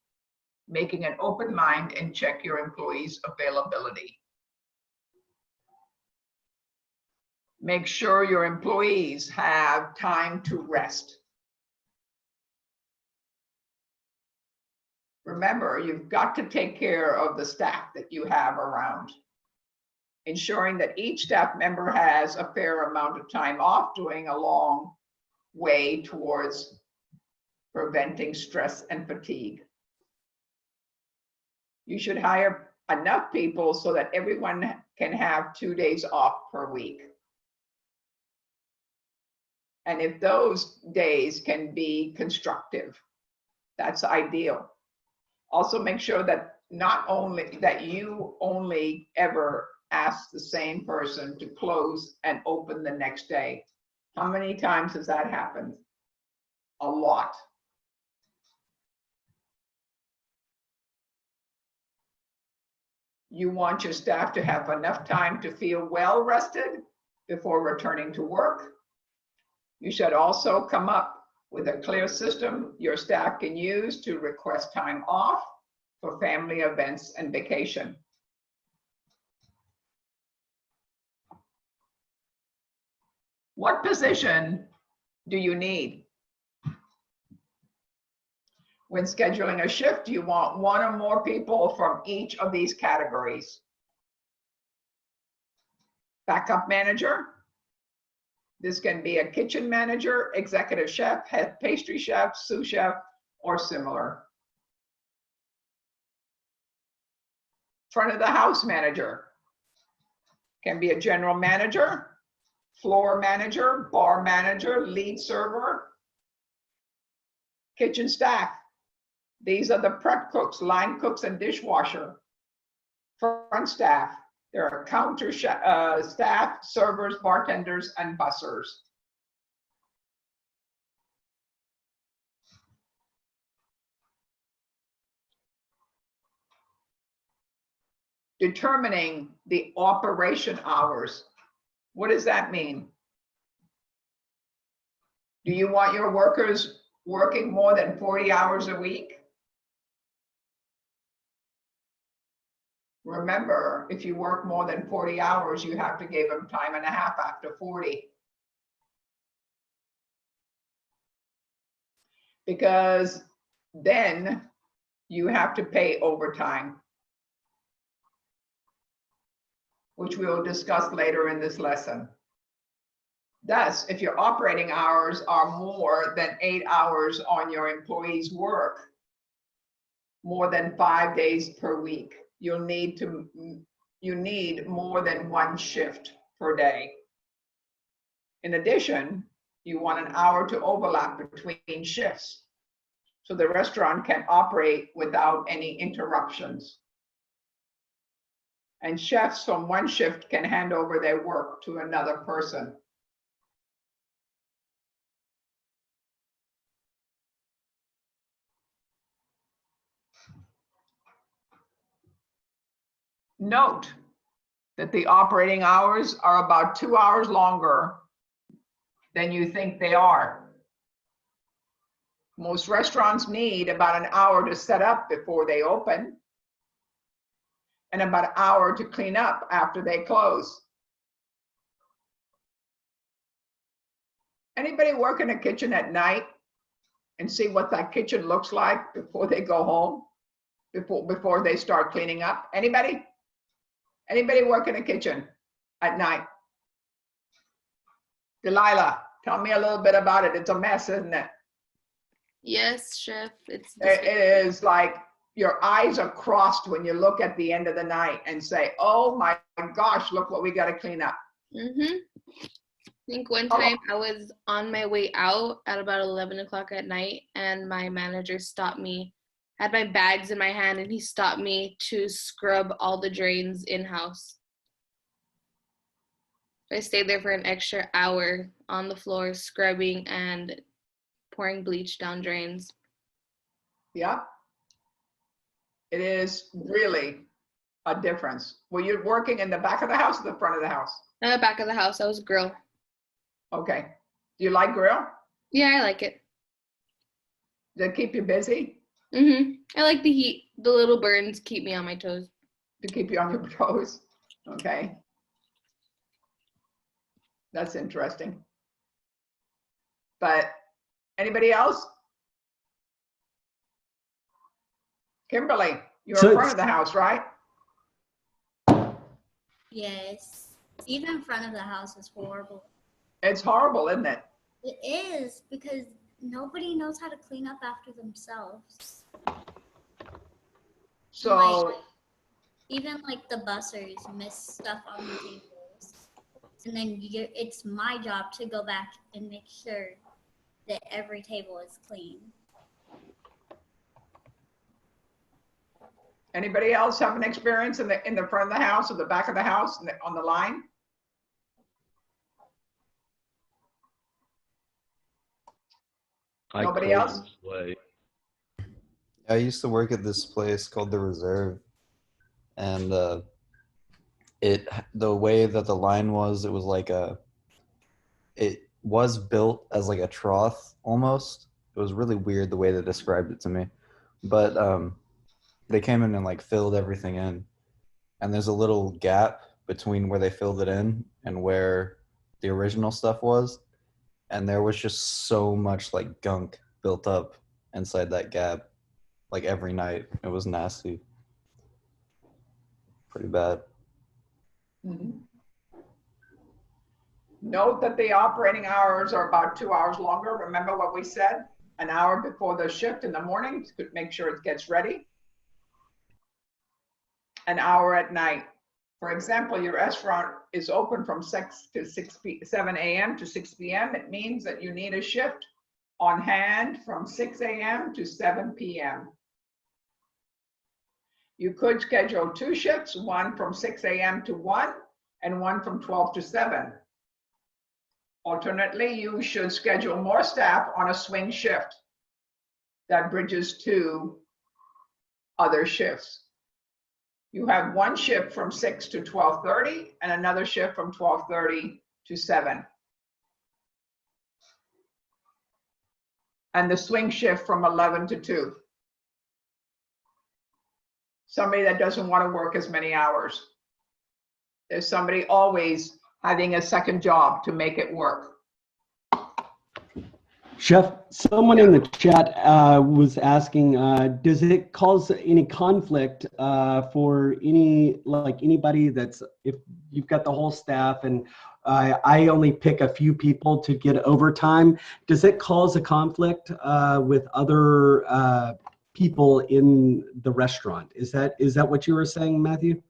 making an open mind, and check your employees' availability. Make sure your employees have time to rest. Remember, you've got to take care of the staff that you have around, ensuring that each staff member has a fair amount of time off, doing a long way towards preventing stress and fatigue. You should hire enough people so that everyone can have 2 days off per week. And if those days can be constructive, that's ideal. Also make sure that not only that you only ever ask the same person to close and open the next day. How many times has that happened? A lot. You want your staff to have enough time to feel well rested before returning to work. You should also come up with a clear system your staff can use to request time off for family events and vacation. What position do you need? When scheduling a shift, you want one or more people from each of these categories. Backup manager. This can be a kitchen manager, executive chef, head pastry chef, sous chef, or similar. Front of the house manager. Can be a general manager, floor manager, bar manager, lead server. Kitchen staff. These are the prep cooks, line cooks, and dishwasher. Front staff. There are counter staff, servers, bartenders, and bussers. Determining the operation hours. What does that mean? Do you want your workers working more than 40 hours a week? Remember, if you work more than 40 hours, you have to give them time and a half after 40. Because then you have to pay overtime, which we will discuss later in this lesson. Thus, if your operating hours are more than 8 hours on your employees' work, more than 5 days per week, you need more than one shift per day. In addition, you want an hour to overlap between shifts so the restaurant can operate without any interruptions. And chefs from one shift can hand over their work to another person. Note that the operating hours are about 2 hours longer than you think they are. Most restaurants need about an hour to set up before they open and about an hour to clean up after they close. Anybody work in a kitchen at night and see what that kitchen looks like before they go home, before they start cleaning up? Anybody? Anybody work in a kitchen at night? Delilah, tell me a little bit about it. It's a mess, isn't it? Yes, chef. It is like your eyes are crossed when you look at the end of the night and say, oh my gosh, look what we got to clean up. I think one time I was on my way out at about 11 o'clock at night, and my manager stopped me. I had my bags in my hand, and he stopped me to scrub all the drains in-house. I stayed there for an extra hour on the floor scrubbing and pouring bleach down drains. Yeah. It is really a difference. Were you working in the back of the house or the front of the house? In the back of the house. I was grill. Okay. Do you like grill? Yeah, I like it. Does it keep you busy? I like the heat. The little burns keep me on my toes. To keep you on your toes. Okay. That's interesting. But anybody else? Kimberly, you're in front of the house, right? Yes. Even in front of the house is horrible. It's horrible, isn't it? It is, because nobody knows how to clean up after themselves. So even like the bussers miss stuff on the tables. And then it's my job to go back and make sure that every table is clean. Anybody else have an experience in the front of the house or the back of the house on the line? Nobody else? I used to work at this place called the Reserve, and the way that the line was, it was like it was built as like a trough almost. It was really weird the way they described it to me, but they came in and like filled everything in, and there's a little gap between where they filled it in and where the original stuff was, and there was just so much like gunk built up inside that gap, like every night. It was nasty, pretty bad. Mhm. Note that the operating hours are about 2 hours longer. Remember what we said? An hour before the shift in the morning to make sure it gets ready. An hour at night. For example, your restaurant is open from 7 a.m. to 6 p.m. It means that you need a shift on hand from 6 a.m. to 7 p.m. You could schedule 2 shifts, one from 6 a.m. to 1 and one from 12 to 7. Alternately, you should schedule more staff on a swing shift that bridges to other shifts. You have one shift from 6 to 12:30 and another shift from 12:30 to 7. And the swing shift from 11 to 2. Somebody that doesn't want to work as many hours. There's somebody always having a second job to make it work. Chef, someone in the chat was asking, does it cause any conflict for anybody that's, if you've got the whole staff and I only pick a few people to get overtime, does it cause a conflict with other people in the restaurant? Is that what you were saying, Matthew?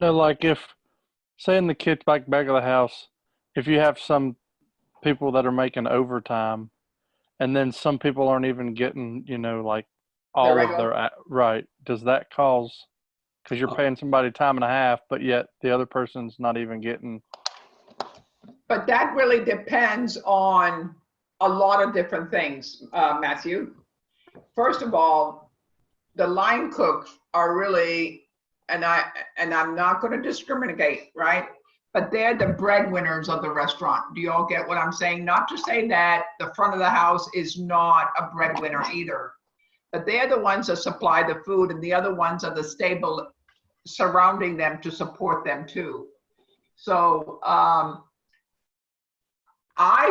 No, like if, say in the kitchen, back of the house, if you have some people that are making overtime, and then some people aren't even getting, like all of their right. Does that cause? Because you're paying somebody time and a half, but yet the other person's not even getting. But that really depends on a lot of different things, Matthew. First of all, the line cooks are really, and I'm not going to discriminate, right? But they're the breadwinners of the restaurant. Do you all get what I'm saying? Not to say that the front of the house is not a breadwinner either, but they're the ones that supply the food, and the other ones are the stable surrounding them to support them too. So I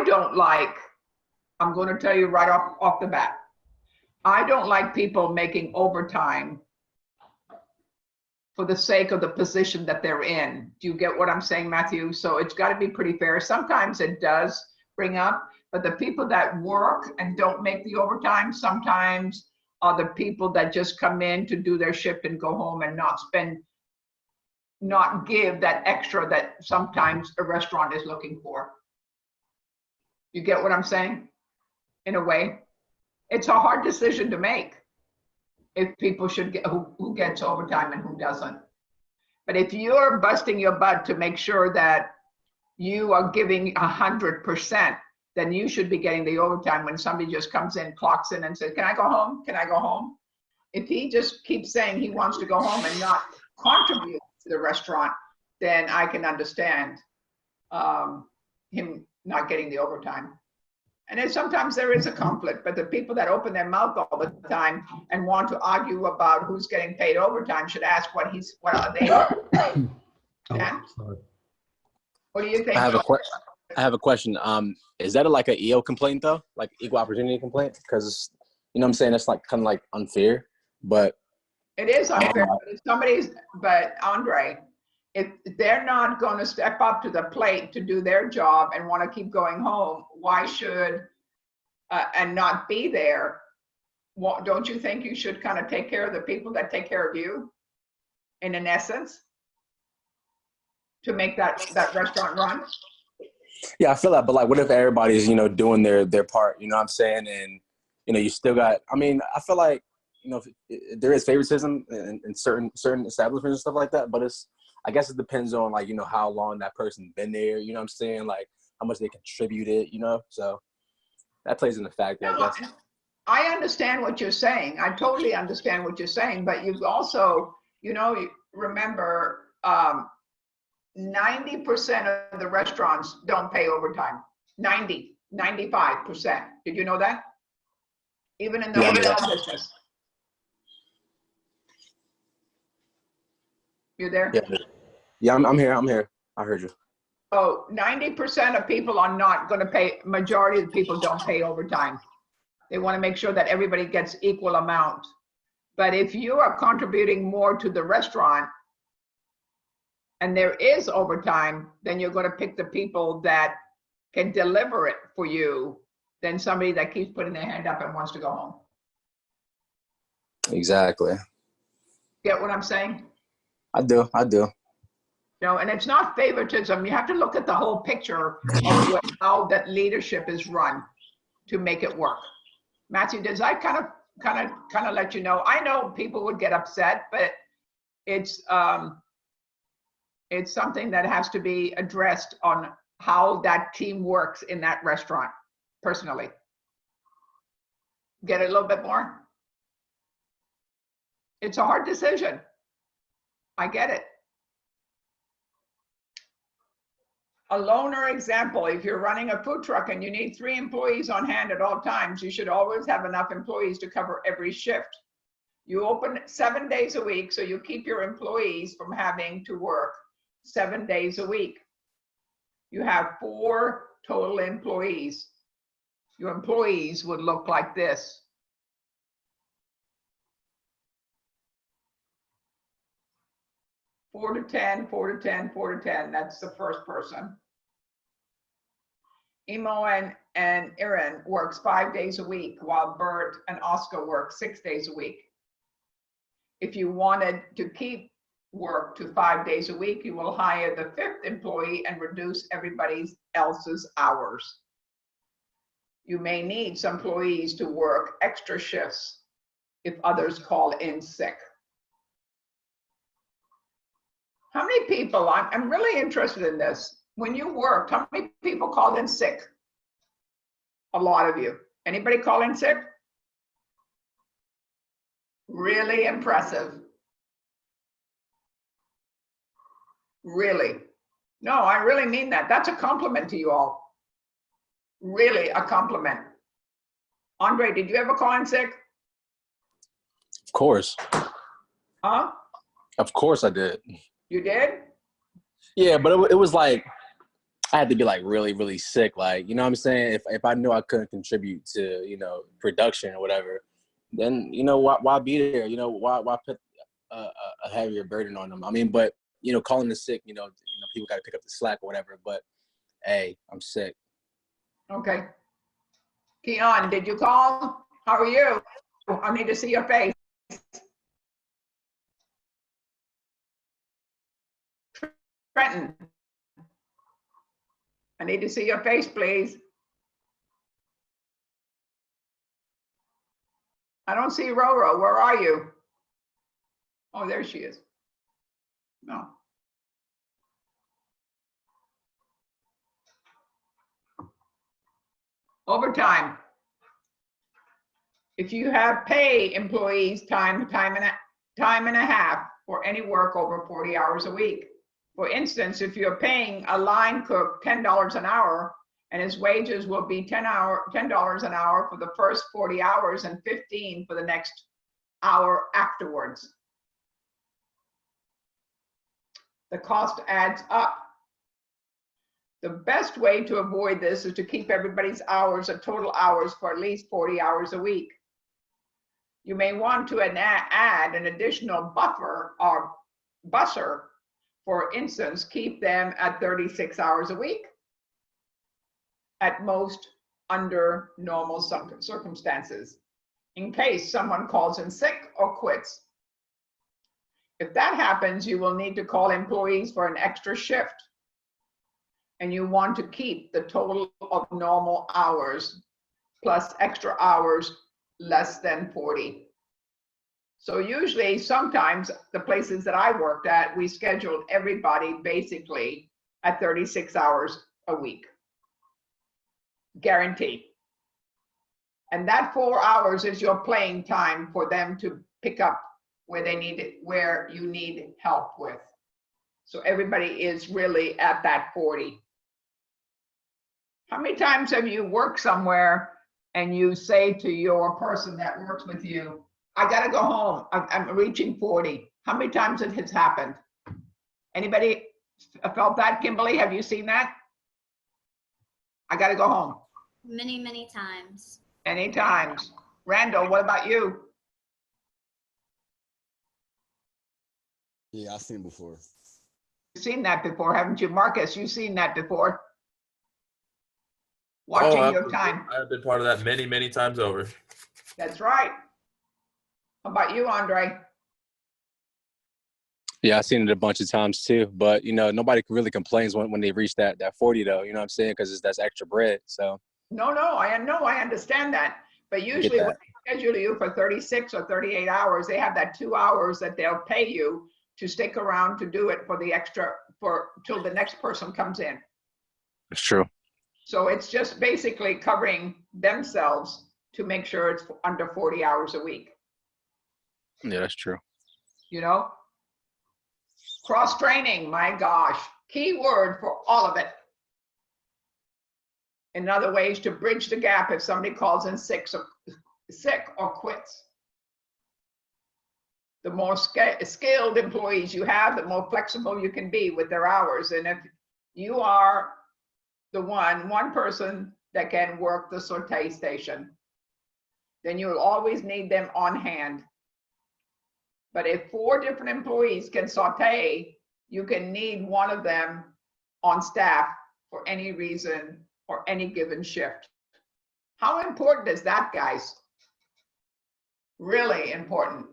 don't like, I'm going to tell you right off the bat, I don't like people making overtime for the sake of the position that they're in. Do you get what I'm saying, Matthew? So it's got to be pretty fair. Sometimes it does bring up, but the people that work and don't make the overtime sometimes are the people that just come in to do their shift and go home and not give that extra that sometimes a restaurant is looking for. You get what I'm saying? In a way, it's a hard decision to make. If people should get, who gets overtime and who doesn't. But if you're busting your butt to make sure that you are giving 100%, then you should be getting the overtime when somebody just comes in, clocks in and says, can I go home? Can I go home? If he just keeps saying he wants to go home and not contribute to the restaurant, then I can understand him not getting the overtime. And then sometimes there is a conflict, but the people that open their mouth all the time and want to argue about who's getting paid overtime should ask what are they? Dan? What do you think? I have a question. Is that like an EO complaint though? Like equal opportunity complaint? Because you know what I'm saying, that's like kind of like unfair, but it is unfair. But Andre, if they're not going to step up to the plate to do their job and want to keep going home, why should and not be there? don't you think you should kind of take care of the people that take care of you, in an essence, to make that restaurant run? Yeah, I feel that, but like, what if everybody's, doing their part, you know what I'm saying? And, you still got, I mean, I feel like, there is favoritism in certain establishments and stuff like that, but I guess it depends on, like, how long that person's been there, you know what I'm saying? Like, how much they contributed, so that plays into factor, I guess. I understand what you're saying. I totally understand what you're saying, but you've also, remember, 90% of the restaurants don't pay overtime. 95%. Did you know that? Even in the hotel business. You there? Yeah, I'm here. I heard you. Oh, 90% of people are not going to pay. Majority of the people don't pay overtime. They want to make sure that everybody gets equal amount. But if you are contributing more to the restaurant and there is overtime, then you're going to pick the people that can deliver it for you than somebody that keeps putting their hand up and wants to go home. Exactly. Get what I'm saying? I do. And it's not favoritism. You have to look at the whole picture of how that leadership is run to make it work. Matthew, does that kind of let you know? I know people would get upset, but it's something that has to be addressed on how that team works in that restaurant, personally. Get it a little bit more? It's a hard decision. I get it. A loaner example, if you're running a food truck and you need 3 employees on hand at all times, you should always have enough employees to cover every shift. You open 7 days a week, so you keep your employees from having to work 7 days a week. You have 4 total employees. Your employees would look like this. Four to 10, 4 to 10, 4 to 10. That's the first person. Emo and Erin works 5 days a week, while Bert and Oscar work 6 days a week. If you wanted to keep work to 5 days a week, you will hire the 5th employee and reduce everybody else's hours. You may need some employees to work extra shifts if others call in sick. How many people, I'm really interested in this. When you worked, how many people called in sick? A lot of you. Anybody call in sick? Really impressive. Really. No, I really mean that. That's a compliment to you all. Really a compliment. Andre, did you ever call in sick? Of course. Huh? Of course I did. You did? Yeah, but it was like, I had to be like really, really sick. Like, you know what I'm saying? If I knew I couldn't contribute to, production or whatever, then, why be there? Why put a heavier burden on them? I mean, but, calling in sick, people got to pick up the slack or whatever. But, hey, I'm sick. Okay. Keon, did you call? How are you? I need to see your face. Trenton, I need to see your face, please. I don't see Roro. Where are you? Oh, there she is. No. Overtime. If you have pay employees time and a half for any work over 40 hours a week. For instance, if you're paying a line cook $10 an hour and his wages will be $10 an hour for the first 40 hours and $15 for the next hour afterwards. The cost adds up. The best way to avoid this is to keep everybody's hours at total hours for at least 40 hours a week. You may want to add an additional buffer or busser. For instance, keep them at 36 hours a week, at most under normal circumstances. in case someone calls in sick or quits. If that happens, you will need to call employees for an extra shift. And you want to keep the total of normal hours plus extra hours less than 40. So usually, sometimes the places that I worked at, we scheduled everybody basically at 36 hours a week. Guaranteed. And that 4 hours is your playing time for them to pick up where they need it, where you need help with. So everybody is really at that 40. How many times have you worked somewhere and you say to your person that works with you, I gotta go home, I'm reaching 40. How many times it has happened? Anybody felt that, Kimberly? Have you seen that? I gotta go home. Many, many times. Many times. Randall, what about you? Yeah, I've seen it before. You've seen that before, haven't you? Marcus, you've seen that before. Watching your time. I've been part of that many, many times over. That's right. How about you, Andre? Yeah, I've seen it a bunch of times too. But you know, nobody really complains when they reach that 40 though. You know what I'm saying? Because that's extra bread. So. No, I understand that. But usually when they schedule you for 36 or 38 hours, they have that 2 hours that they'll pay you to stick around to do it for the extra till the next person comes in. It's true. So it's just basically covering themselves to make sure it's under 40 hours a week. Yeah, that's true. You know? Cross training, my gosh, key word for all of it. In other ways to bridge the gap if somebody calls in sick or quits. The more skilled employees you have, the more flexible you can be with their hours. And if you are the one person that can work the saute station, then you'll always need them on hand. But if 4 different employees can saute, you can need one of them on staff for any reason or any given shift. How important is that, guys? Really important.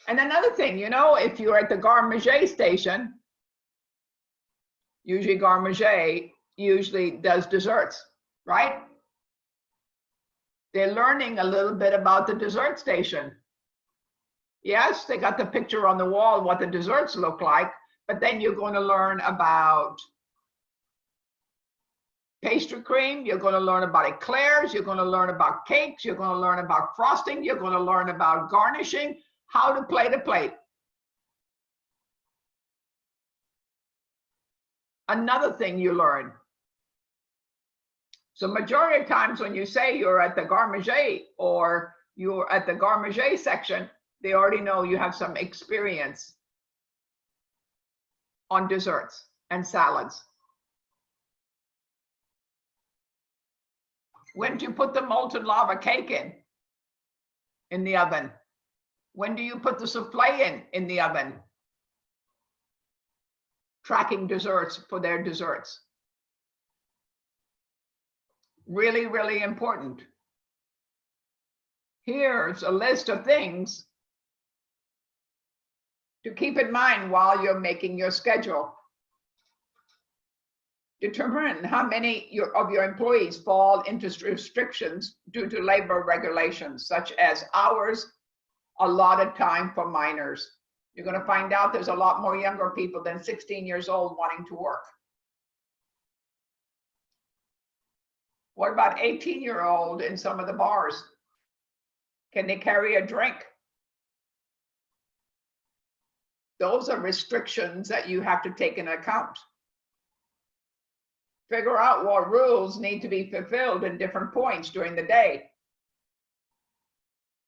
And another thing, you know, if you're at the Gare Manger station, usually Gare Manger usually does desserts, right? They're learning a little bit about the dessert station. Yes, they got the picture on the wall, what the desserts look like, but then you're going to learn about pastry cream, you're going to learn about eclairs, you're going to learn about cakes, you're going to learn about frosting, you're going to learn about garnishing, how to plate a plate. Another thing you learn. So majority of times when you say you're at the Gare Manger or you're at the Gare Manger section, they already know you have some experience on desserts and salads. When do you put the molten lava cake in the oven? When do you put the souffle in the oven? Tracking desserts for their desserts. Really, really important. Here's a list of things to keep in mind while you're making your schedule. Determine how many of your employees fall into restrictions due to labor regulations, such as hours, allotted time for minors. You're going to find out there's a lot more younger people than 16 years old wanting to work. What about 18-year-old in some of the bars? Can they carry a drink? Those are restrictions that you have to take into account. Figure out what rules need to be fulfilled in different points during the day.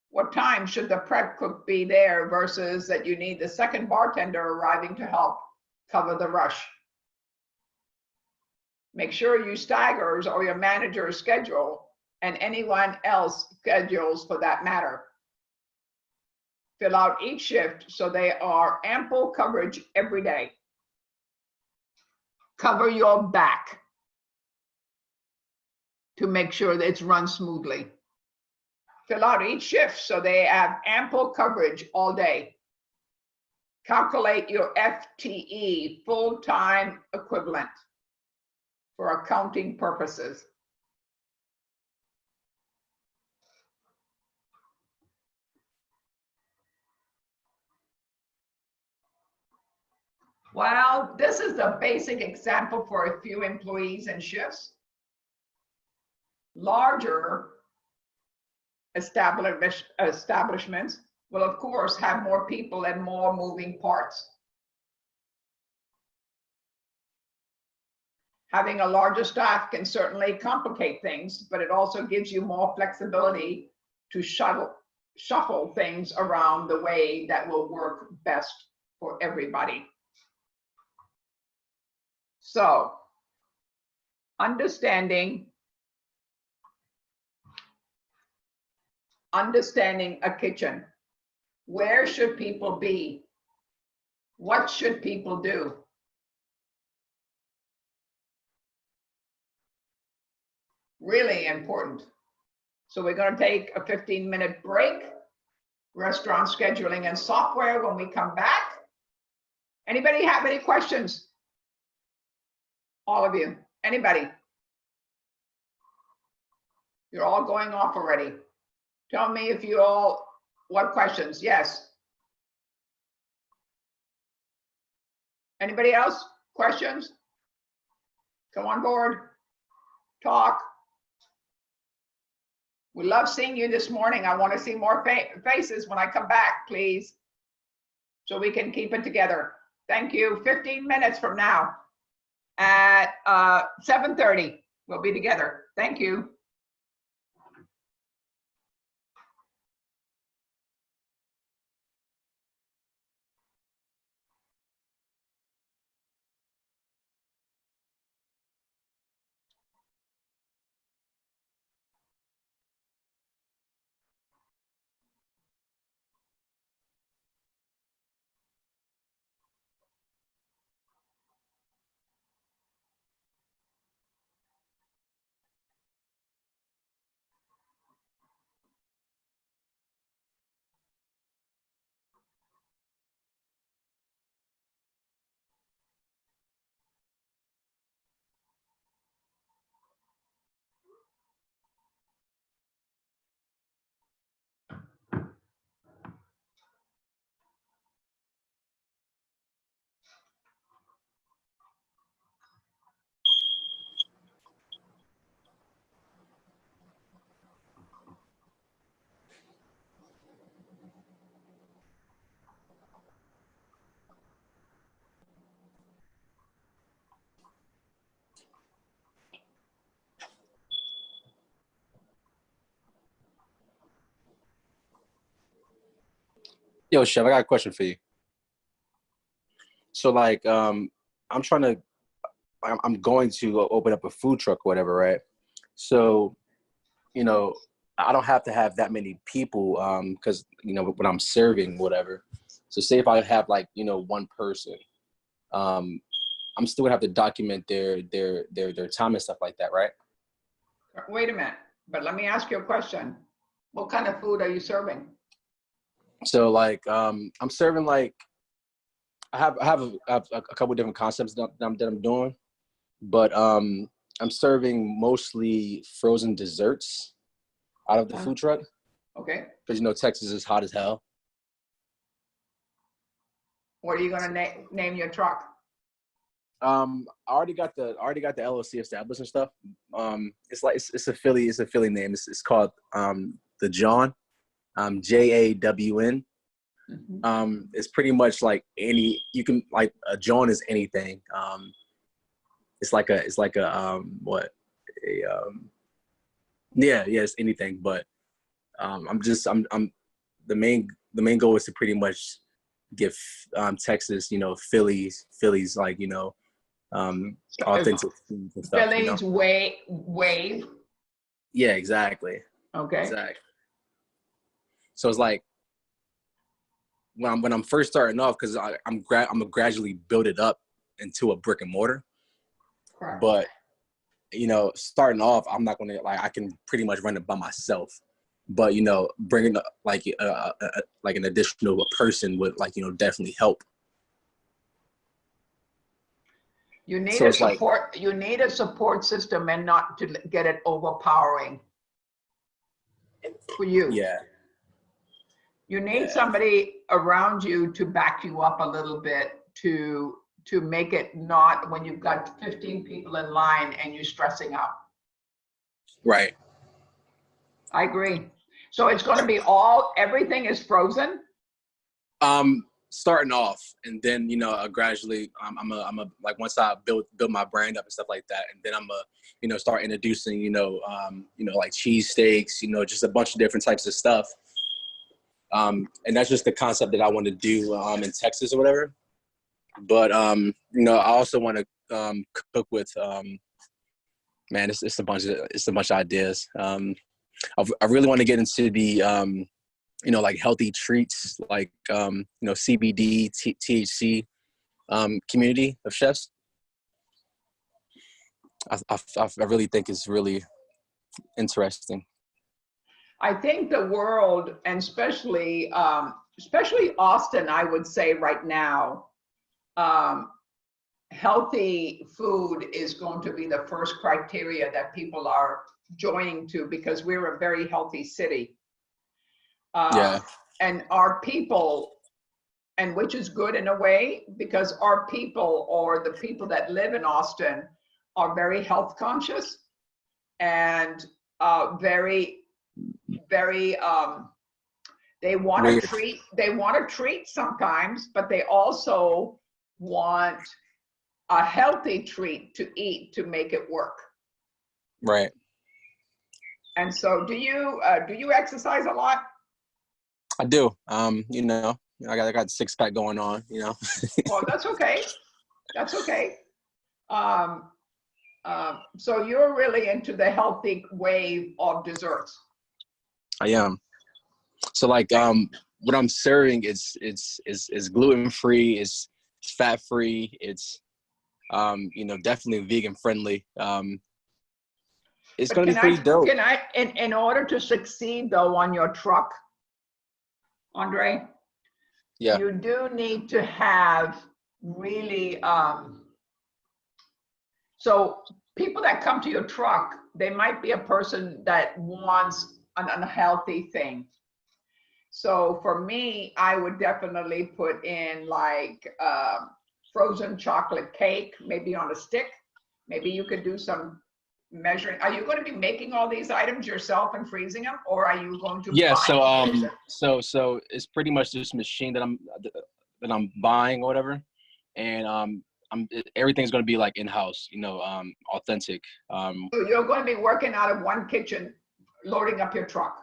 What time should the prep cook be there versus that you need the second bartender arriving to help cover the rush? Make sure you staggers or your manager's schedule and anyone else schedules for that matter. Fill out each shift so they are ample coverage every day. Cover your back to make sure that it's run smoothly. fill out each shift so they have ample coverage all day. Calculate your FTE, full-time equivalent, for accounting purposes. Well, this is a basic example for a few employees and shifts. Larger establishments will, of course, have more people and more moving parts. Having a larger staff can certainly complicate things, but it also gives you more flexibility to shuffle things around the way that will work best for everybody. So, understanding a kitchen. Where should people be? What should people do? Really important. So we're going to take a 15-minute break, restaurant scheduling and software. When we come back, anybody have any questions? All of you, anybody? You're all going off already. Tell me if you all, what questions? Yes. Anybody else? Questions? Come on board. Talk. We love seeing you this morning. I want to see more faces when I come back, please, so we can keep it together. Thank you. 15 minutes from now at 7:30, we'll be together. Thank you. Yo, Chef, I got a question for you. So, like, I'm going to open up a food truck or whatever, right? So, you know, I don't have to have that many people because, you know, when I'm serving, whatever. So say if I have like, you know, one person, I'm still gonna have to document their time and stuff like that, right? Wait a minute, but let me ask you a question. What kind of food are you serving? So like, I'm serving like, I have a couple different concepts that I'm doing, but I'm serving mostly frozen desserts out of the food truck. Okay. Because you know Texas is hot as hell. What are you gonna name your truck? I already got the LLC established and stuff. It's a Philly name. It's called the Jawn, JAWN. It's pretty much like a Jawn is anything. It's anything. But the main goal is to pretty much give Texas, you know, Philly's like, you know, authentic and stuff. Philly's, you know? Wave. Yeah, exactly. Okay. Exactly. So it's like when I'm first starting off, because I'm gonna gradually build it up into a brick and mortar. Correct. But you know, starting off, I'm not gonna I can pretty much run it by myself. but you know, bringing like an additional person would like, you know, definitely help. You need So a it's like, support, you need a support system and not to get it overpowering for you. yeah, You need yeah, somebody around you to back you up a little bit to make it not when you've got 15 people in line and you're stressing out. right. I agree. So it's going to be everything is frozen. Starting off, and then you know, gradually, I'm a like once I build my brand up and stuff like that, and then I'm a, you know, start introducing, you know, like cheesesteaks, you know, just a bunch of different types of stuff. And that's just the concept that I want to do in Texas or whatever. But you know, I also want to cook with man, it's a bunch of ideas. I really want to get into the you know, like healthy treats, like you know, CBD, THC community of chefs. I really think it's really interesting. I think the world, and especially Austin, I would say right now, healthy food is going to be the first criteria that people are joining to, because we're a very healthy city. Yeah. And our people, and which is good in a way, because our people, or the people that live in Austin, are very health conscious and very they want to treat sometimes, but they also want a healthy treat to eat to make it work. Right. And so do you exercise a lot? I do. You know, I got 6-pack going on, you know. Well, that's okay. That's okay. So you're really into the healthy wave of desserts. I am. So like what I'm serving is gluten free, it's fat free, it's you know, definitely vegan friendly. It's gonna be pretty dope. Can I, in order to succeed though on your truck, Andre, yeah, you do need to have really so people that come to your truck, they might be a person that wants an unhealthy thing. So for me, I would definitely put in like frozen chocolate cake, maybe on a stick. Maybe you could do some measuring. Are you going to be making all these items yourself and freezing them, or are you going to? Yeah. buy So it's pretty much this machine that I'm buying or whatever, and everything's gonna be like in-house, you know, authentic. So you're going to be working out of one kitchen, loading up your truck.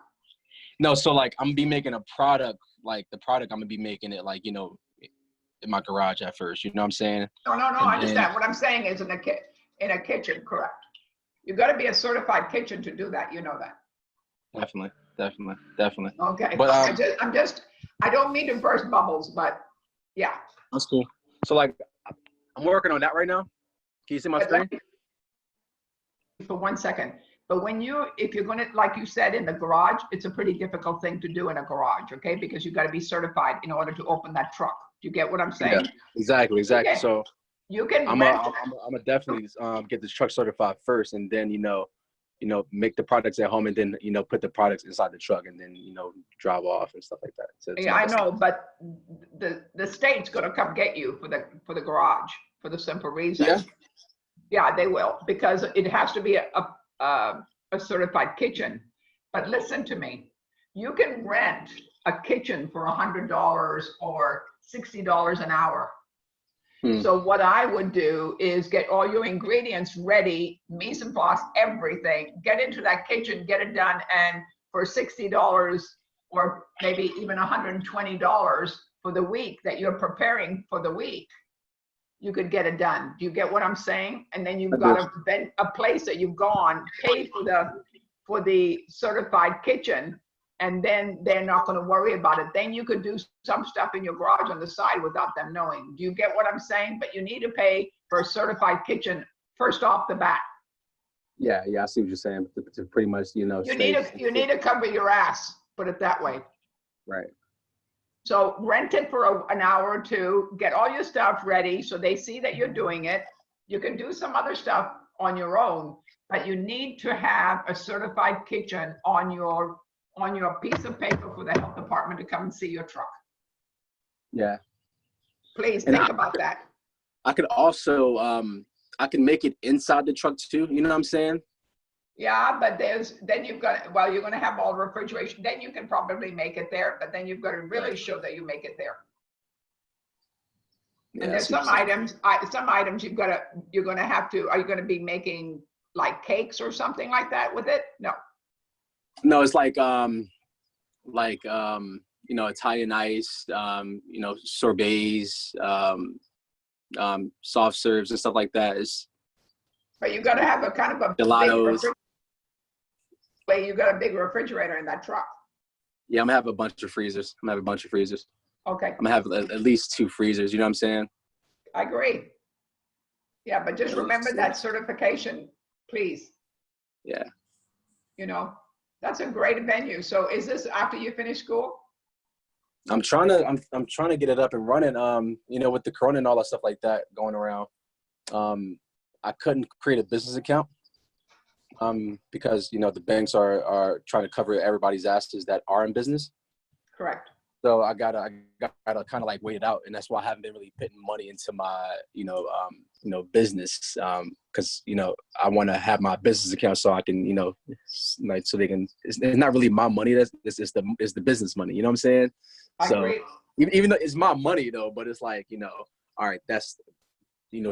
No, so like I'm gonna be making a product, like the product I'm gonna be making it like, you know, in my garage at first, you know what I'm saying? No, I understand. What I'm saying is in a kitchen, correct? You got to be a certified kitchen to do that. You know that. Definitely. Okay. But I don't mean to burst bubbles, but yeah. That's cool. So like I'm working on that right now. Can you see my screen? For 1 second. But if you're going to, like you said, in the garage, it's a pretty difficult thing to do in a garage, okay? Because you got to be certified in order to open that truck. Do you get what I'm saying? Yeah, exactly. Okay. So you can I'm gonna definitely get this truck certified first, and then you know, make the products at home, and then you know, put the products inside the truck, and then you know, drive off and stuff like that. So yeah, I know, but the state's going to come get you for the garage for the simple reason. Yeah. Yeah, they will, because it has to be a certified kitchen. But listen to me, you can rent a kitchen for $100 or $60 an hour. So what I would do is get all your ingredients ready, mise en place, everything, get into that kitchen, get it done, and for $60 or maybe even $120 for the week that you're preparing for the week, you could get it done. Do you get what I'm saying? And then you've got a place that you've gone, pay for the certified kitchen, and then they're not going to worry about it. Then you could do some stuff in your garage on the side without them knowing. Do you get what I'm saying? But you need to pay for a certified kitchen first off the bat. Yeah, I see what you're saying. To pretty much, You need to cover your ass, put it that way. Right. So rent it for an hour or two, get all your stuff ready so they see that you're doing it. You can do some other stuff on your own, but you need to have a certified kitchen on your piece of paper for the health department to come and see your truck. Yeah. Please And think about that. I could also, I can make it inside the truck too. You know what I'm saying? Yeah, but then you've got, well, you're gonna have all the refrigeration, then you can probably make it there, but then you've got to really show that you make it there. Yeah, And there's some items you're gonna have to, are you gonna be making like cakes or something like that with it? No. No, it's like Italian ice, sorbets, soft serves and stuff like that. But you gotta have a kind of a gelatos. You got a big refrigerator in that truck. Yeah, I'm gonna have a bunch of freezers. Okay. I'm gonna have at least 2 freezers. You know what I'm saying? I agree. Yeah, but just remember that certification, please. Yeah. That's a great venue. So is this after you finish school? I'm trying to get it up and running. With the corona and all that stuff like that going around, I couldn't create a business account because the banks are trying to cover everybody's asses that are in business. Correct. So I gotta kind of like wait it out, and that's why I haven't been really putting money into my business because I want to have my business account so I can so they can. It's not really my money. It's the business money. You know what I'm saying? I agree. Even though it's my money though, but it's like all right, that's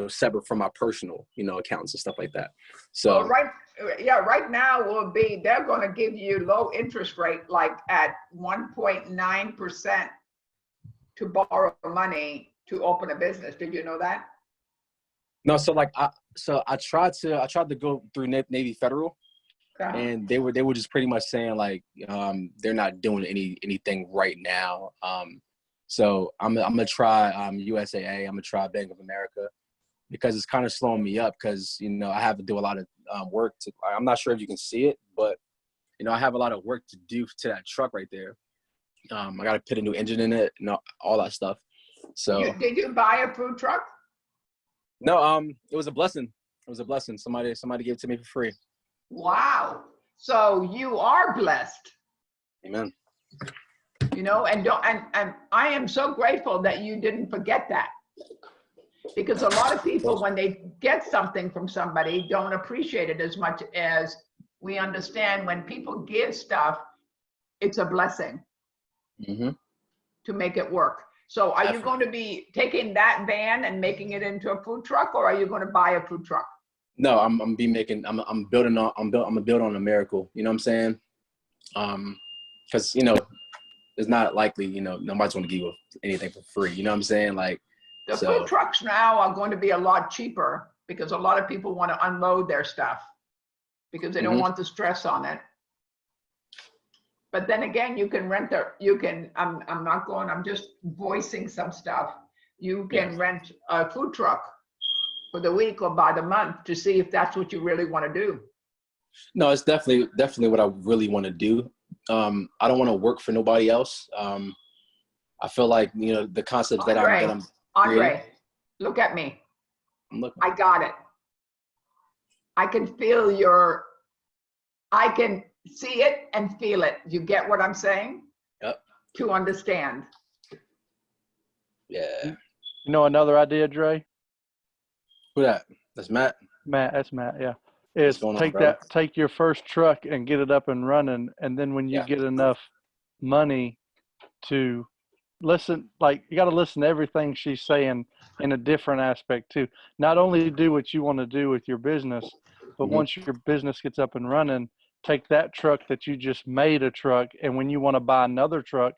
separate from my personal accounts and stuff like that. So right now they're going to give you low interest rate like at 1.9% to borrow money to open a business. Did you know that? No, so I tried to go through Navy Federal, and they were just pretty much saying like they're not doing anything right now. So I'm gonna try USAA. I'm gonna try Bank of America, because it's kind of slowing me up because, I have to do a lot of work. I'm not sure if you can see it, but, I have a lot of work to do to that truck right there. I got to put a new engine in it and all that stuff. So did you buy a food truck? No, it was a blessing. Somebody gave it to me for free. Wow. So you are blessed. Amen. And I am so grateful that you didn't forget that. Because a lot of people, when they get something from somebody, don't appreciate it as much as we understand when people give stuff, it's a blessing to make it work. So are you going to be taking that van and making it into a food truck, or are you going to buy a food truck? No, I'm building on a miracle. You know what I'm saying? Because it's not likely, nobody's going to give you anything for free. You know what I'm saying? Like, the food trucks now are going to be a lot cheaper because a lot of people want to unload their stuff because they don't want the stress on it. But then again, you can rent I'm just voicing some stuff. You can rent a food truck for the week or by the month to see if that's what you really want to do. No, it's definitely what I really want to do. I don't want to work for nobody else. I feel like, the concepts that I'm Andre, look at me. I got it. I can I can see it and feel it. You get what I'm saying? Yep. To understand. Yeah. Another idea, Dre? Who that? That's Matt? That's Matt, yeah. Is take your first truck and get it up and running, and then when you get enough money to listen, like you got to listen to everything she's saying in a different aspect too. Not only do what you want to do with your business, but once your business gets up and running, take that truck that you just made a truck, and when you want to buy another truck,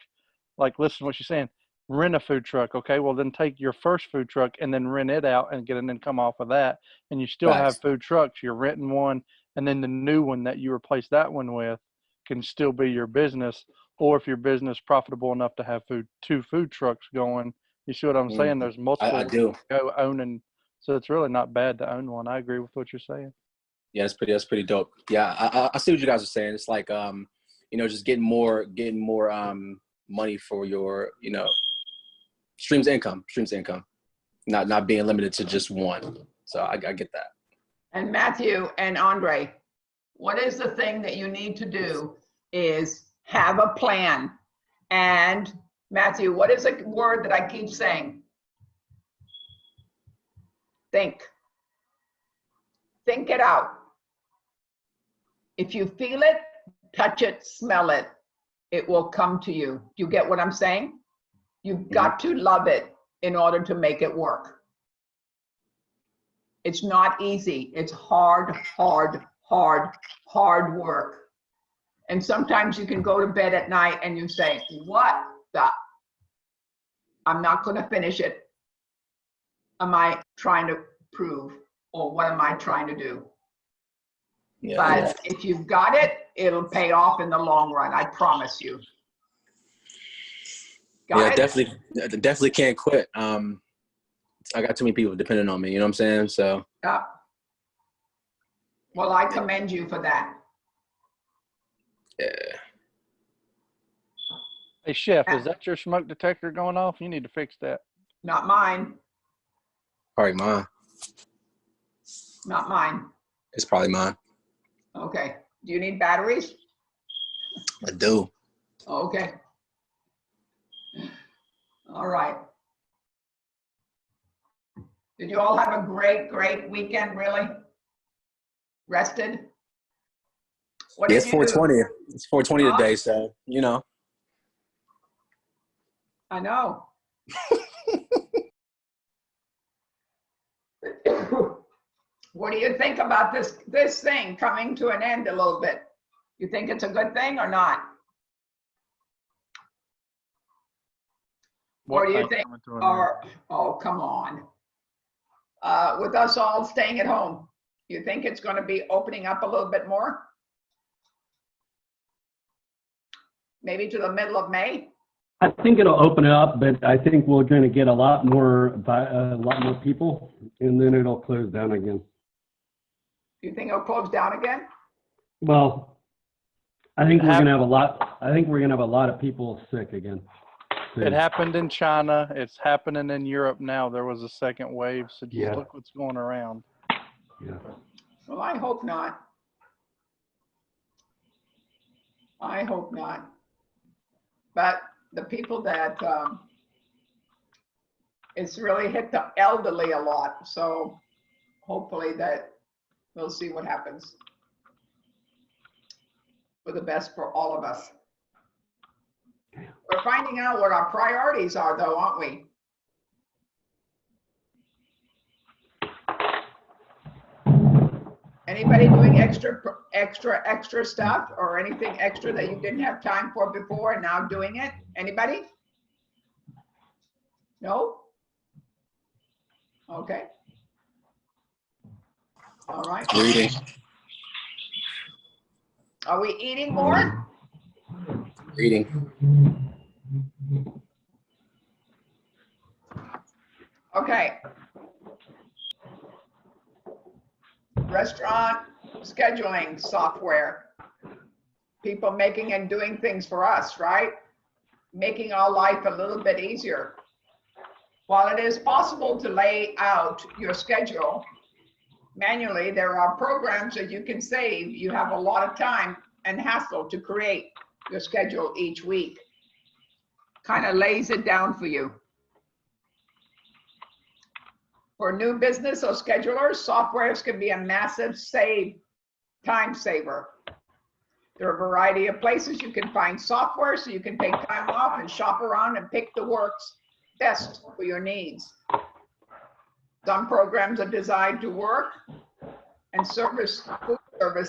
like listen to what she's saying, rent a food truck. Okay, well then take your first food truck and then rent it out and get an income off of that, and you still have food trucks. You're renting one, and then the new one that you replace that one with can still be your business. Or if your business profitable enough to have two food trucks going, you see what I'm saying? There's multiple I do. go owning, so it's really not bad to own one. I agree with what you're saying. Yeah, that's pretty dope. Yeah, I see what you guys are saying. It's like just getting more money for your, streams of income, not being limited to just one. So I get that. And Matthew and Andre, what is the thing that you need to do is have a plan. And Matthew, what is a word that I keep saying? Think. Think it out. If you feel it, touch it, smell it, it will come to you. Do you get what I'm saying? You've got to love it in order to make it work. It's not easy. It's hard work. And sometimes you can go to bed at night and you say, what the? I'm not going to finish it. Am I trying to prove? Or what am I trying to do? Yeah, but if you've got it, it'll pay off in the long run. I promise you. Got it? Definitely can't quit. I got too many people depending on me. You know what I'm saying? So. Yeah. Well, I commend you for that. Yeah. Hey, Chef, is that your smoke detector going off? You need to fix that. Not mine. Probably mine. Not mine. It's probably mine. Okay. Do you need batteries? I do. Okay. All right. Did you all have a great weekend, really? Rested? What Yeah, did it's you do? 420. It's 420 Huh? today, so, I know. What do you think about this thing coming to an end a little bit? You think it's a good thing or not? Or do you think, oh, come on. With us all staying at home, you think it's going to be opening up a little bit more? Maybe to the middle of May? I think it'll open it up, but I think we're going to get a lot more people, and then it'll close down again. You think it'll close down again? Well, I think we're going to have a lot. I think we're going to have a lot of people sick again. It happened in China. It's happening in Europe now. There was a second wave, so just look what's going around. Yeah. Well, I hope not. I hope not. But the people that it's really hit the elderly a lot. So hopefully that we'll see what happens. For the best for all of us. We're finding out what our priorities are, though, aren't we? Anybody doing extra stuff or anything extra that you didn't have time for before and now doing it? Anybody? No? Okay. All right. Reading. Are we eating more? Reading. Okay. Restaurant scheduling software. People making and doing things for us, right? Making our life a little bit easier. While it is possible to lay out your schedule manually, there are programs that you can save. You have a lot of time and hassle to create your schedule each week. Kind of lays it down for you. For new business or schedulers, softwares can be a massive time saver. There are a variety of places you can find software so you can take time off and shop around and pick the works best for your needs. Some programs are designed to work and food service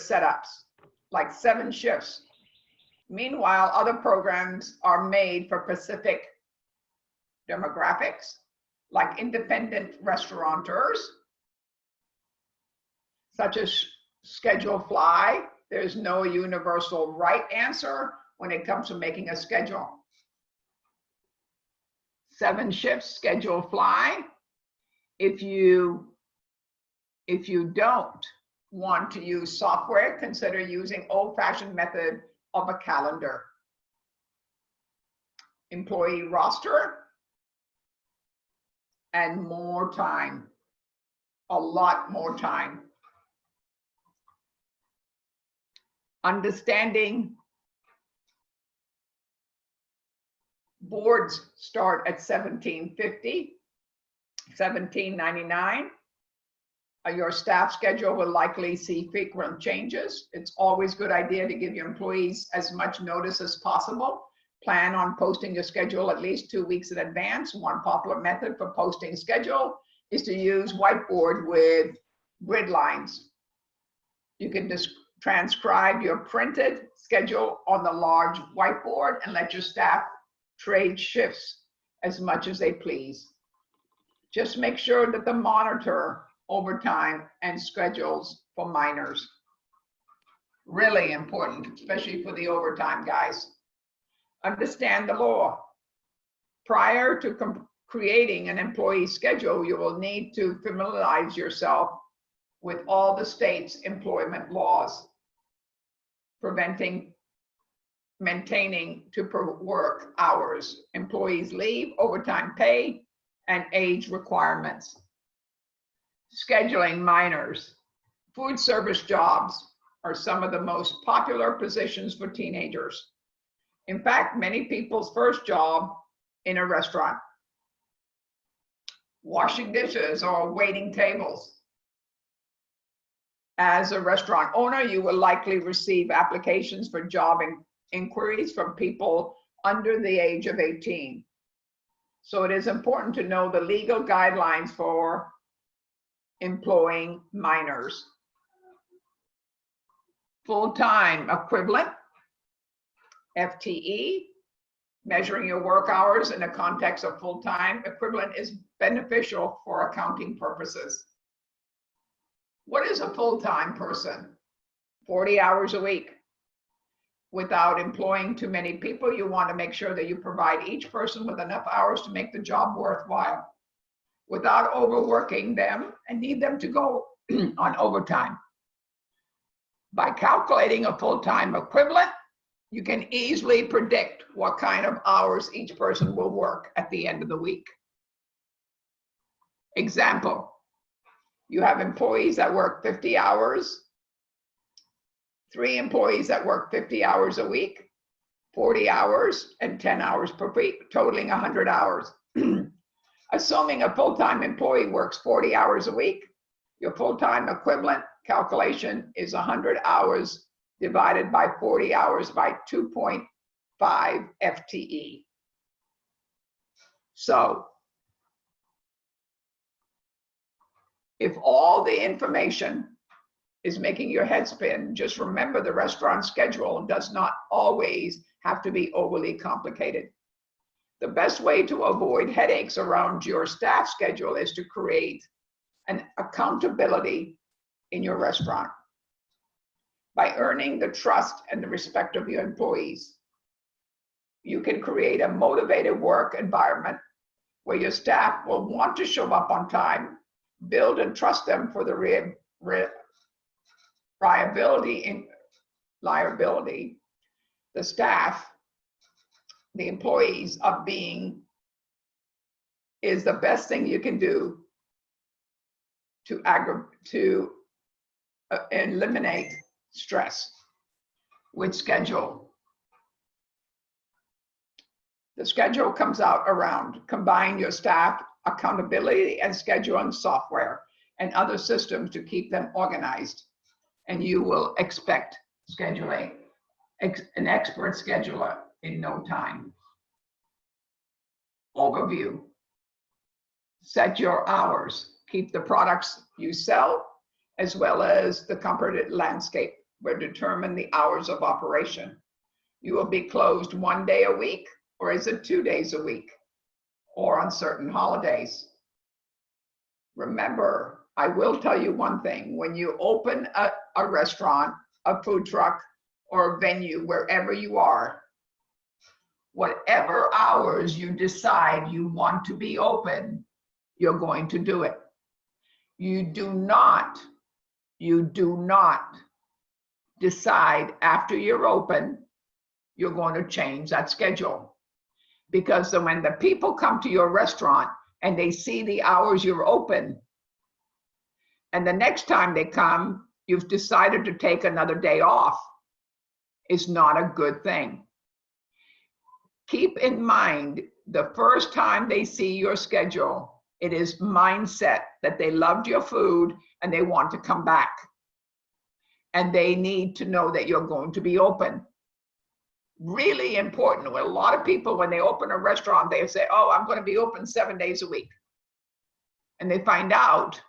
setups, like 7 shifts. Meanwhile, other programs are made for specific demographics, like independent restaurateurs, such as Schedule Fly. There's no universal right answer when it comes to making a schedule. 7 shifts, Schedule Fly. If you don't want to use software, consider using old-fashioned method of a calendar. Employee roster and more time, a lot more time. Understanding boards start at $17.50, $17.99. Your staff schedule will likely see frequent changes. It's always a good idea to give your employees as much notice as possible. Plan on posting your schedule at least 2 weeks in advance. One popular method for posting schedule is to use whiteboard with grid lines. You can just transcribe your printed schedule on the large whiteboard and let your staff trade shifts as much as they please. Just make sure that the monitor overtime and schedules for minors. Really important, especially for the overtime guys. Understand the law. Prior to creating an employee schedule, you will need to familiarize yourself with all the state's employment laws, maintaining work hours, employees leave, overtime pay, and age requirements. Scheduling minors. Food service jobs are some of the most popular positions for teenagers. In fact, many people's first job in a restaurant. Washing dishes or waiting tables. As a restaurant owner, you will likely receive applications for job inquiries from people under the age of 18. So it is important to know the legal guidelines for employing minors. Full-time equivalent, FTE, measuring your work hours in the context of full-time equivalent is beneficial for accounting purposes. What is a full-time person? 40 hours a week. Without employing too many people, you want to make sure that you provide each person with enough hours to make the job worthwhile, without overworking them and need them to go on overtime. By calculating a full-time equivalent, you can easily predict what kind of hours each person will work at the end of the week. Example, you have employees that work 50 hours, 3 employees that work 50 hours a week, 40 hours, and 10 hours per week, totaling 100 hours. Assuming a full-time employee works 40 hours a week, your full-time equivalent calculation is 100 hours divided by 40 hours by 2.5 FTE. So, if all the information is making your head spin, just remember the restaurant schedule does not always have to be overly complicated. The best way to avoid headaches around your staff schedule is to create an accountability in your restaurant. By earning the trust and the respect of your employees, you can create a motivated work environment where your staff will want to show up on time, build and trust them for the liability, the staff, the employees of being is the best thing you can do to eliminate stress with schedule. The schedule comes out around combine your staff accountability and scheduling software and other systems to keep them organized, and you will expect scheduling an expert scheduler in no time. Overview. Set your hours. Keep the products you sell as well as the comforted landscape will determine the hours of operation. You will be closed 1 day a week, or is it 2 days a week, or on certain holidays. Remember, I will tell you one thing, when you open a restaurant, a food truck, or a venue, wherever you are, whatever hours you decide you want to be open, you're going to do it. You do not you do not decide after you're open, you're going to change that schedule. Because when the people come to your restaurant and they see the hours you're open, and the next time they come, you've decided to take another day off, is not a good thing. Keep in mind, the first time they see your schedule, it is mindset that they loved your food and they want to come back. And they need to know that you're going to be open. Really important. A lot of people, when they open a restaurant, they say, oh, I'm going to be open 7 days a week. And they find out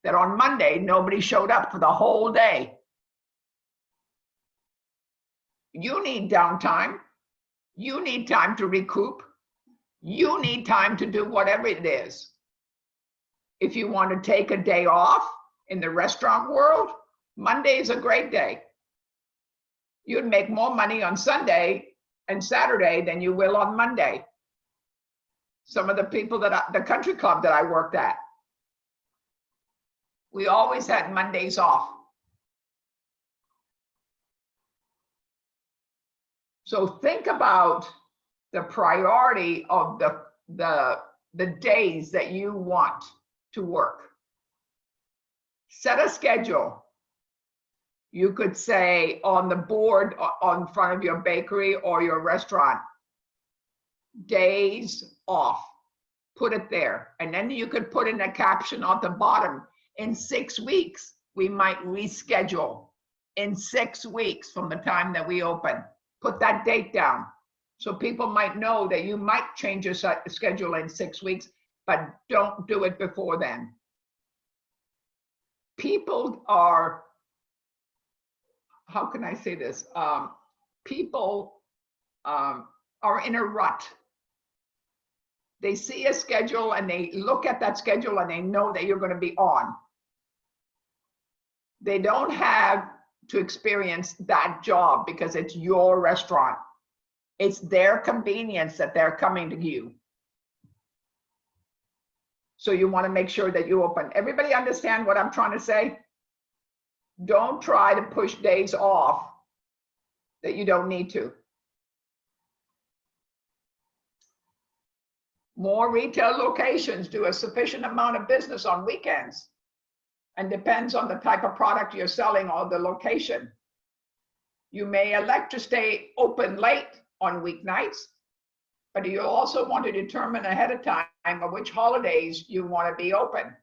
that on Monday, nobody showed up for the whole day. You need downtime. You need time to recoup. You need time to do whatever it is. If you want to take a day off in the restaurant world, Monday is a great day. You'd make more money on Sunday and Saturday than you will on Monday. Some of the people the country club that I worked at, we always had Mondays off. So think about the priority of the days that you want to work. Set a schedule. You could say on the board on front of your bakery or your restaurant, days off, put it there. And then you could put in a caption at the bottom, in 6 weeks, we might reschedule. In 6 weeks from the time that we open, put that date down. So people might know that you might change your schedule in 6 weeks, but don't do it before then. People are, how can I say this? People are in a rut. They see a schedule and they look at that schedule and they know that you're going to be on. They don't have to experience that job because it's your restaurant. It's their convenience that they're coming to you. So you want to make sure that you open. Everybody understand what I'm trying to say? Don't try to push days off that you don't need to. More retail locations do a sufficient amount of business on weekends, and depends on the type of product you're selling or the location. You may elect to stay open late on weeknights, but you also want to determine ahead of time of which holidays you want to be open.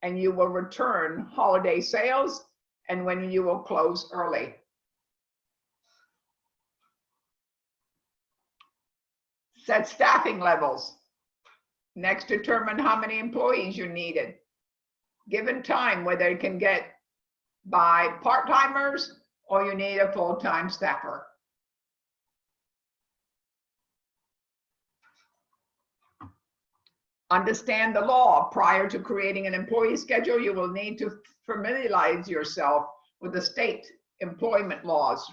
And you will return holiday sales and when you will close early. Set staffing levels. Next, determine how many employees you needed. Given time, whether it can get by part-timers or you need a full-time staffer. Understand the law. Prior to creating an employee schedule, you will need to familiarize yourself with the state employment laws,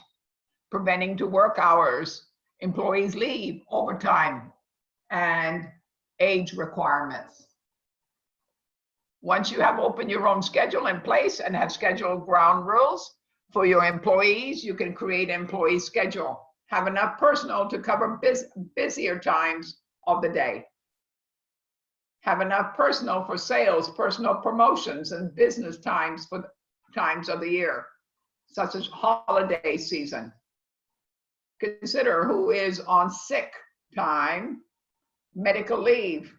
preventing to work hours, employees leave, overtime, and age requirements. Once you have opened your own schedule in place and have scheduled ground rules for your employees, you can create an employee schedule. Have enough personnel to cover busier times of the day. Have enough personnel for sales, personal promotions, and business times for times of the year, such as holiday season. Consider who is on sick time, medical leave,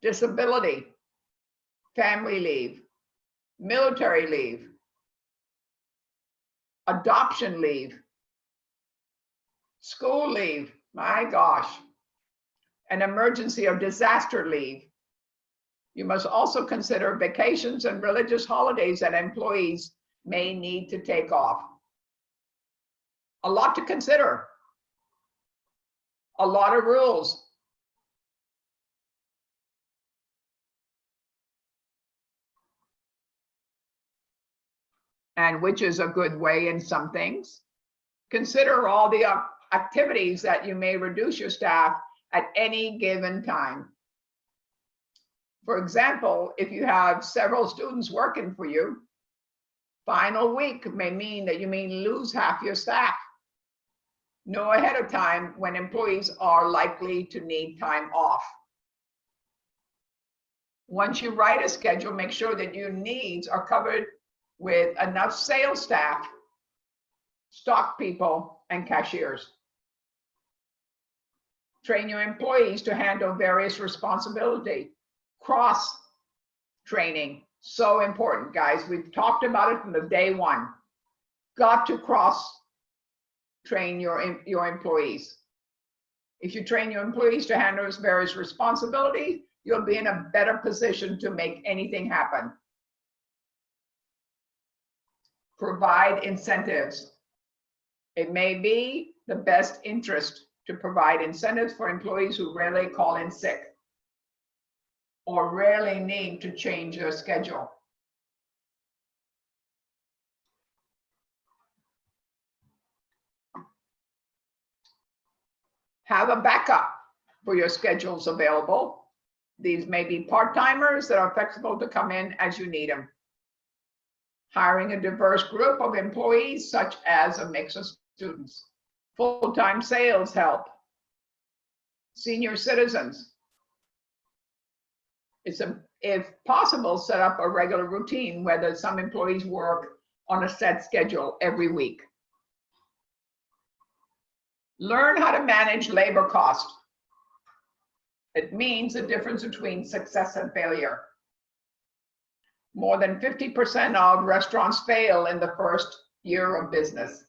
disability, family leave, military leave, adoption leave, school leave, my gosh, an emergency or disaster leave. You must also consider vacations and religious holidays that employees may need to take off. A lot to consider, a lot of rules. And which is a good way in some things. Consider all the activities that you may reduce your staff at any given time. For example, if you have several students working for you, Final week may mean that you may lose half your staff. Know ahead of time when employees are likely to need time off. Once you write a schedule, make sure that your needs are covered with enough sales staff, stock people, and cashiers. Train your employees to handle various responsibility. Cross training, so important, guys. We've talked about it from the day one. Got to cross train your employees. If you train your employees to handle various responsibilities, you'll be in a better position to make anything happen. Provide incentives. It may be the best interest to provide incentives for employees who rarely call in sick or rarely need to change their schedule. Have a backup for your schedules available. These may be part-timers that are flexible to come in as you need them. Hiring a diverse group of employees, such as a mix of students. Full-time sales help. Senior citizens. If possible, set up a regular routine where some employees work on a set schedule every week. Learn how to manage labor cost. It means the difference between success and failure. More than 50% of restaurants fail in the first year of business.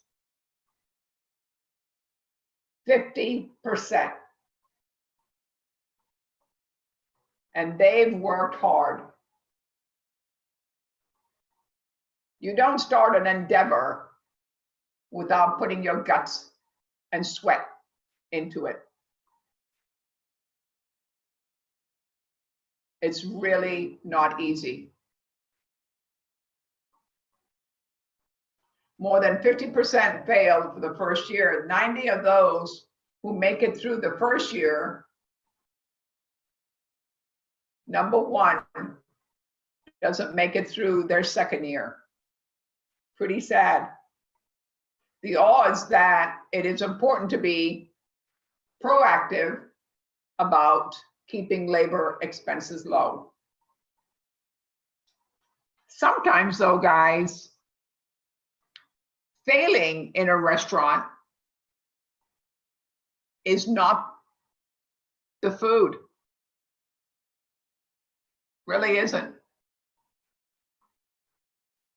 50%. And they've worked hard. You don't start an endeavor without putting your guts and sweat into it. It's really not easy. More than 50% failed for the first year. 90 of those who make it through the first year, number one, doesn't make it through their second year. Pretty sad. The odds that it is important to be proactive about keeping labor expenses low. Sometimes though, guys, failing in a restaurant is not the food. Really isn't.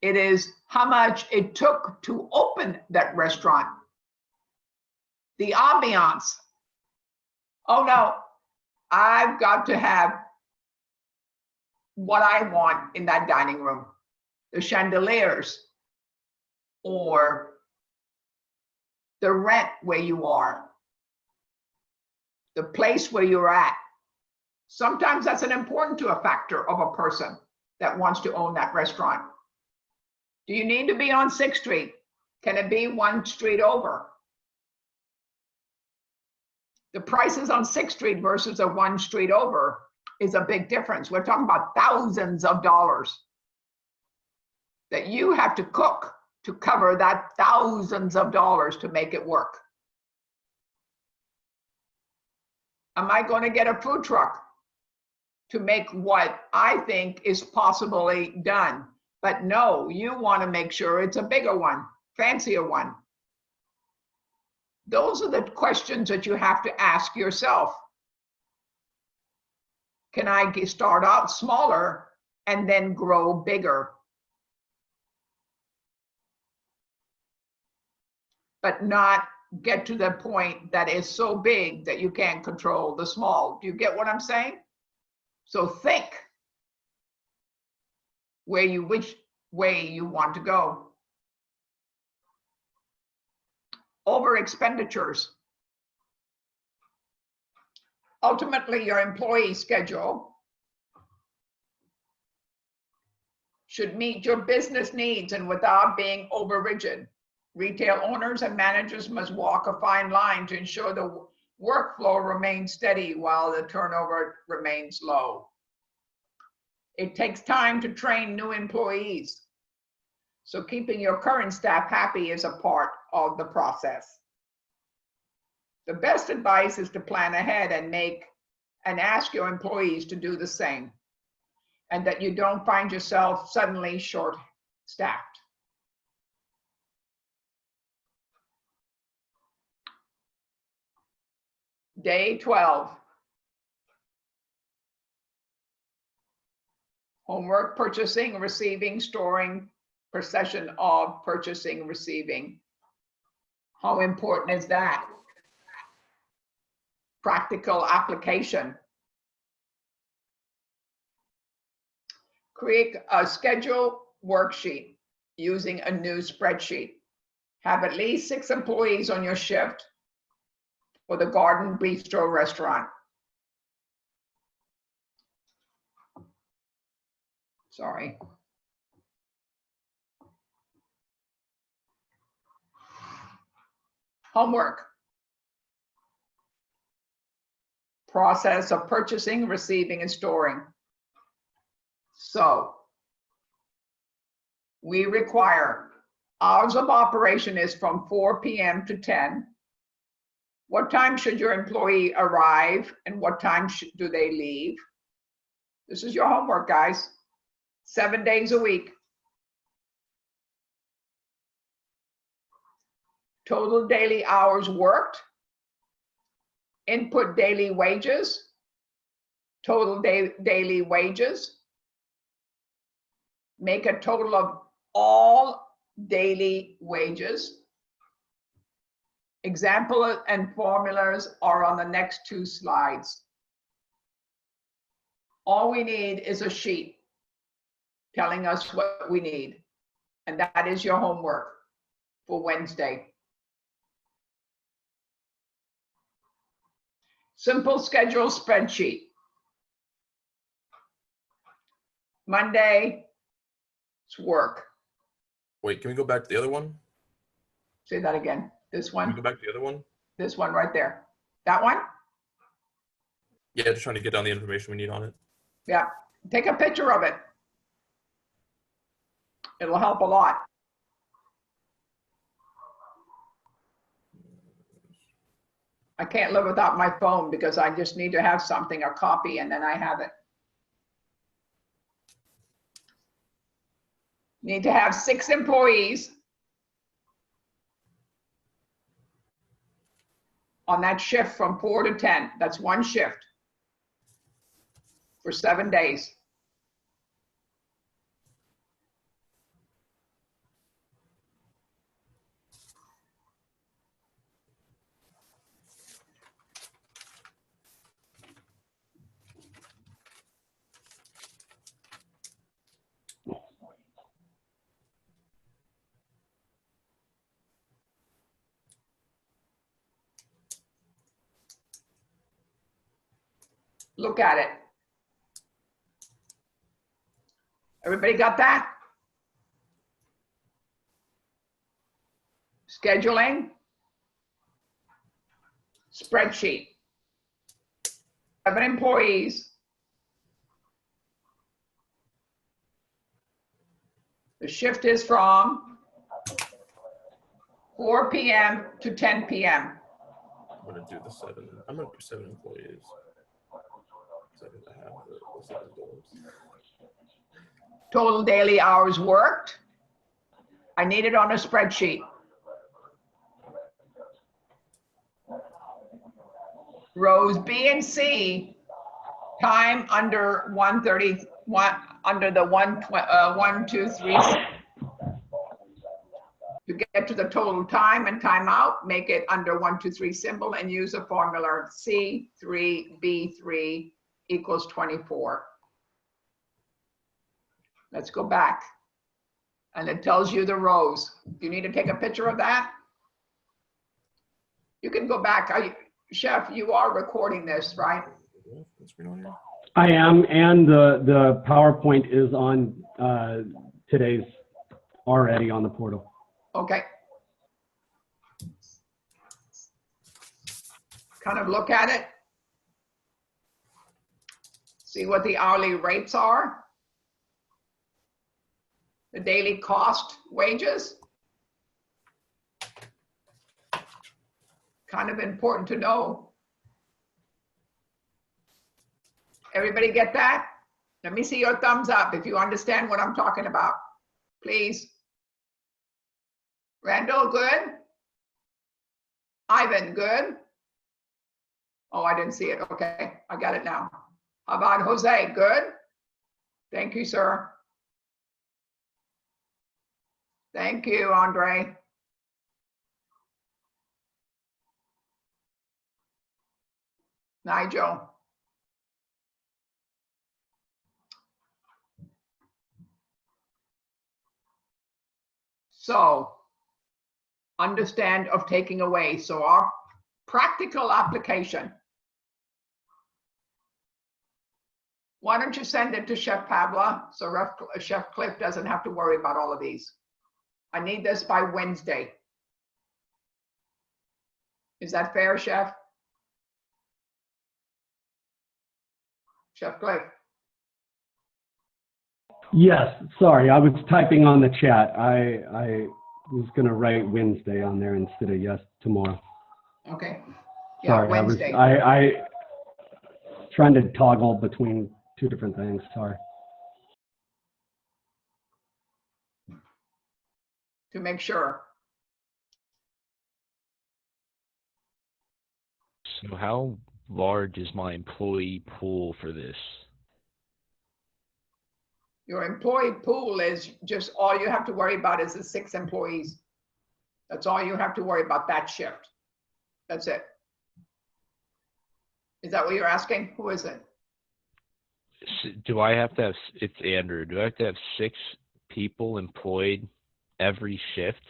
It is how much it took to open that restaurant. The ambiance. Oh no, I've got to have what I want in that dining room. The chandeliers, or the rent where you are, the place where you're at. Sometimes that's an important to a factor of a person that wants to own that restaurant. Do you need to be on 6th Street? Can it be one street over? The prices on 6th Street versus a one street over is a big difference. We're talking about thousands of dollars that you have to cook to cover that thousands of dollars to make it work. Am I going to get a food truck to make what I think is possibly done? But no, you want to make sure it's a bigger one, fancier one. Those are the questions that you have to ask yourself. Can I start out smaller and then grow bigger? But not get to the point that is so big that you can't control the small. Do you get what I'm saying? So think which way you want to go. Over expenditures. Ultimately, your employee schedule should meet your business needs and without being over rigid. Retail owners and managers must walk a fine line to ensure the workflow remains steady while the turnover remains low. It takes time to train new employees. So keeping your current staff happy is a part of the process. The best advice is to plan ahead and ask your employees to do the same, and that you don't find yourself suddenly short-staffed. Day 12. Homework, purchasing, receiving, storing, procession of purchasing, receiving. How important is that? Practical application. Create a schedule worksheet using a new spreadsheet. Have at least 6 employees on your shift for the Garden Bistro restaurant. Sorry. Homework. Process of purchasing, receiving, and storing. So we require hours of operation is from 4 p.m. to 10. What time should your employee arrive and what time do they leave? This is your homework, guys. 7 days a week. Total daily hours worked. Input daily wages. Total daily wages. Make a total of all daily wages. Example and formulas are on the next 2 slides. All we need is a sheet telling us what we need. And that is your homework for Wednesday. Simple schedule spreadsheet. Monday, it's work. Wait, can we go back to the other one? Say that again. This Can we one, go back to the other one? this one right there. That one? Yeah, just trying to get down the information we need on it. Yeah, take a picture of it. It'll help a lot. I can't live without my phone because I just need to have something, a copy, and then I have it. Need to have 6 employees on that shift from 4 to 10. That's 1 shift for 7 days. Look at it. Everybody got that? Scheduling. Spreadsheet. 7 employees. The shift is from 4 p.m. to 10 p.m. I'm gonna do the 7. I'm gonna do 7 employees. 7 to have the 7 doors. Total daily hours worked. I need it on a spreadsheet. Rows B and C, time under 131, under the 1, 2, 3. To get to the total time and time out, make it under 1, 2, 3 symbol and use a formula C3, B3 equals 24. Let's go back. And it tells you the rows. You need to take a picture of that. You can go back. Chef, you are recording this, right? I am, and the PowerPoint is on today's already on the portal. Okay. Kind of look at it. See what the hourly rates are. the daily cost wages. Kind of important to know. Everybody get that? Let me see your thumbs up if you understand what I'm talking about, please. Randall, good? Ivan, good? Oh, I didn't see it. Okay, I got it now. How about Jose, good? Thank you, sir. Thank you, Andre. Nigel. So, understand of taking away. So our practical application. Why don't you send it to Chef Pavla so Chef Cliff doesn't have to worry about all of these. I need this by Wednesday. Is that fair, Chef? Chef Cliff? Yes, sorry, I was typing on the chat. I was gonna write Wednesday on there instead of yes, tomorrow. Okay. Yeah, Sorry, Wednesday. I trying to toggle between two different things, sorry. To make sure. So how large is my employee pool for this? Your employee pool is just, all you have to worry about is the 6 employees. That's all you have to worry about that shift. That's it. Is that what you're asking? Who is it? Do I have to have, it's Andrew, do I have to have 6 people employed every shift?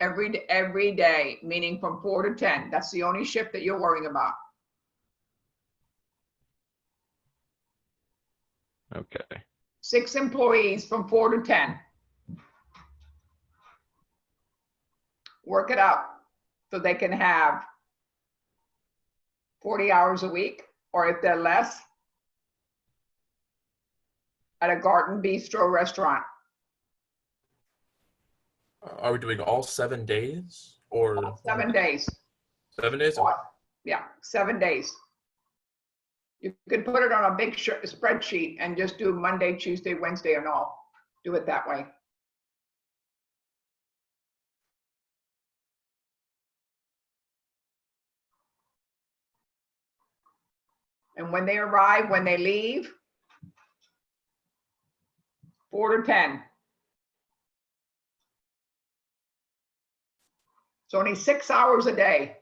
Every day, meaning from 4 to 10. That's the only shift that you're worrying about. Okay. 6 employees from 4 to 10. Work it out so they can have 40 hours a week, or if they're less, at a Garden Bistro restaurant. Are we doing all 7 days or 7 days. 7 days? Yeah, 7 days. You could put it on a big spreadsheet and just do Monday, Tuesday, Wednesday and all. Do it that way. And when they arrive, when they leave, 4 to 10. It's only 6 hours a day.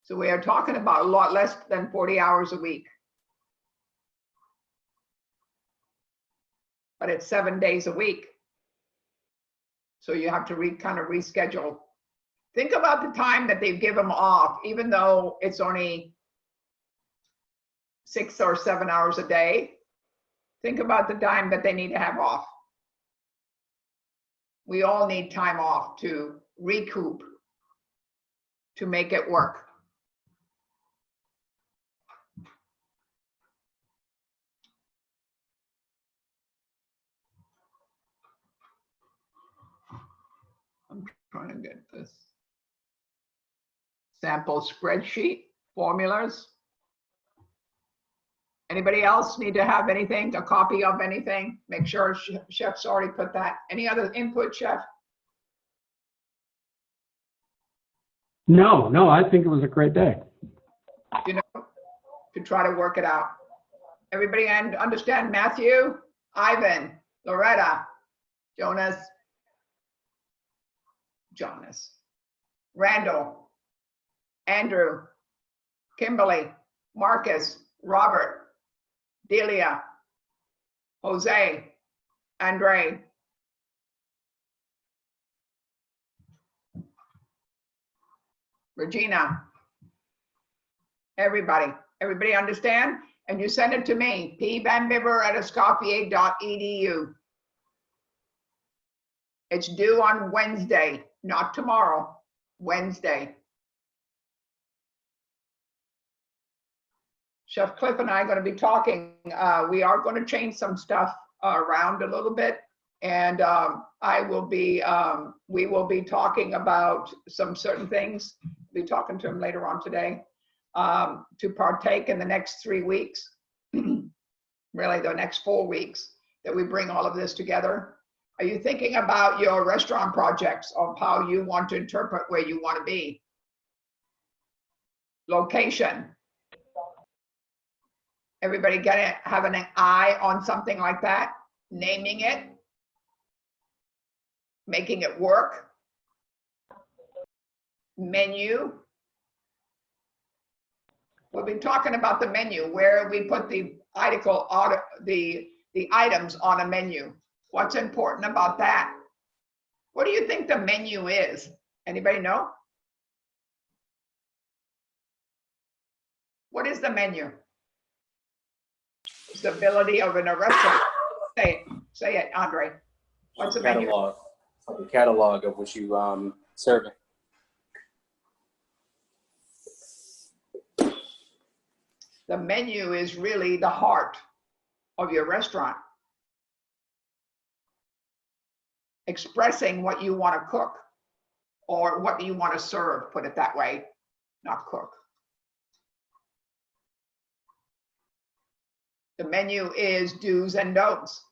So we are talking about a lot less than 40 hours a week. But it's 7 days a week. So you have to kind of reschedule. Think about the time that they give them off, even though it's only 6 or 7 hours a day. Think about the time that they need to have off. We all need time off to recoup, to make it work. I'm trying to get this sample spreadsheet formulas. Anybody else need to have anything, a copy of anything? Make sure Chef's already put that. Any other input, Chef? No, I think it was a great day. You know, to try to work it out. Everybody understand Matthew, Ivan, Loretta, Jonas, Randall, Andrew, Kimberly, Marcus, Robert, Delia, Jose, Andre. Regina. Everybody understand? And you send it to me, pvanbiver@escoffier.edu. It's due on Wednesday, not tomorrow, Wednesday. Chef Cliff and I are going to be talking. We are going to change some stuff around a little bit And we will be talking about some certain things. Be talking to him later on today to partake in the next 3 weeks, really the next 4 weeks, that we bring all of this together. Are you thinking about your restaurant projects of how you want to interpret where you want to be? Location. Everybody having an eye on something like that? Naming it? Making it work? Menu. We've been talking about the menu, where we put the items on a menu. What's important about that? What do you think the menu is? Anybody know? What is the menu? Stability of a restaurant. Say it, Andre. What's the menu? Catalog. It's like a catalog of what you serving. The menu is really the heart of your restaurant. Expressing what you want to cook or what you want to serve, put it that way, not cook. The menu is do's and don'ts.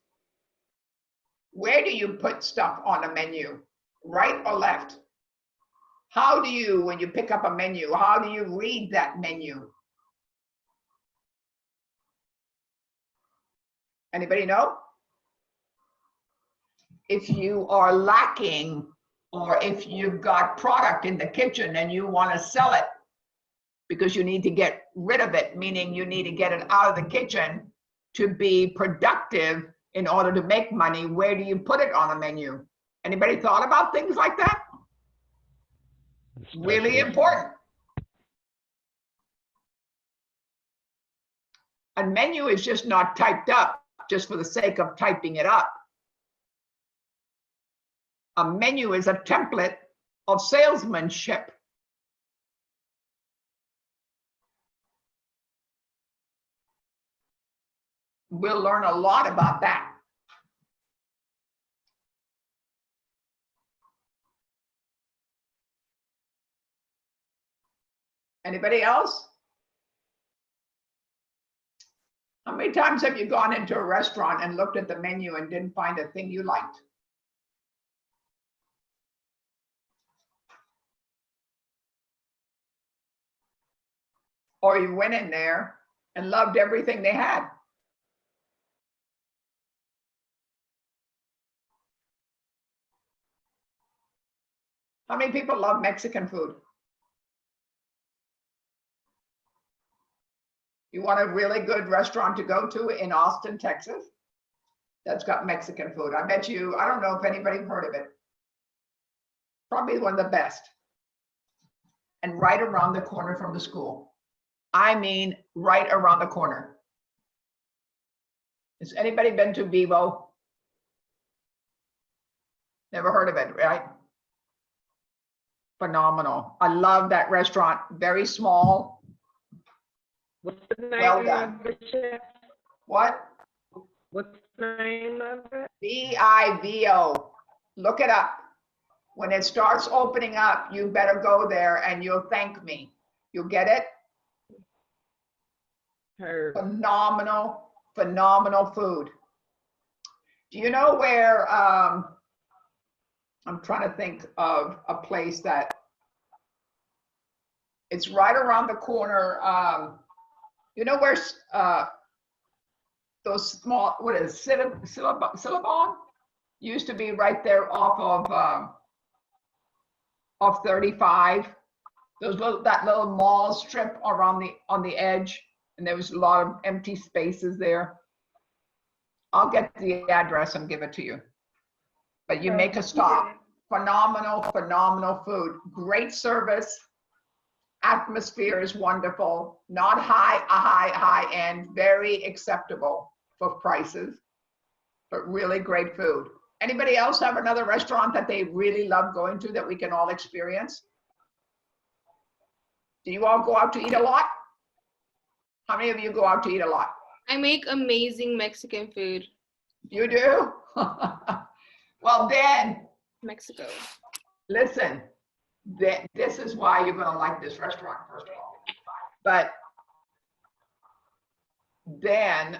Where do you put stuff on a menu? Right or left? How do you, when you pick up a menu, how do you read that menu? Anybody know? If you are lacking, or if you've got product in the kitchen and you want to sell it because you need to get rid of it, meaning you need to get it out of the kitchen to be productive in order to make money, where do you put it on a menu? Anybody thought about things like that? Really important. A menu is just not typed up just for the sake of typing it up. A menu is a template of salesmanship. We'll learn a lot about that. Anybody else? How many times have you gone into a restaurant and looked at the menu and didn't find a thing you liked? Or you went in there and loved everything they had? How many people love Mexican food? You want a really good restaurant to go to in Austin, Texas, that's got Mexican food. I bet you, I don't know if anybody heard of it. Probably one of the best. And right around the corner from the school. I mean, right around the corner. Has anybody been to Vivo? Never heard of it, right? Phenomenal. I love that restaurant. Very small. What's the name Well of done. the chef? What? What's the name of it? VIVO. Look it up. When it starts opening up, you better go there and you'll thank me. You'll get it? Phenomenal, phenomenal food. Do you know where, I'm trying to think of a place that it's right around the corner. You know where those small, what is Cinnabon? Used to be right there off of 35. That little mall strip around on the edge, and there was a lot of empty spaces there. I'll get the address and give it to you. But you make a stop. Phenomenal, phenomenal food. Great service. Atmosphere is wonderful. Not high end. Very acceptable for prices, but really great food. Anybody else have another restaurant that they really love going to that we can all experience? Do you all go out to eat a lot? How many of you go out to eat a lot? I make amazing Mexican food. You do? Well, then, Mexico. listen, this is why you're gonna like this restaurant, first of all. But then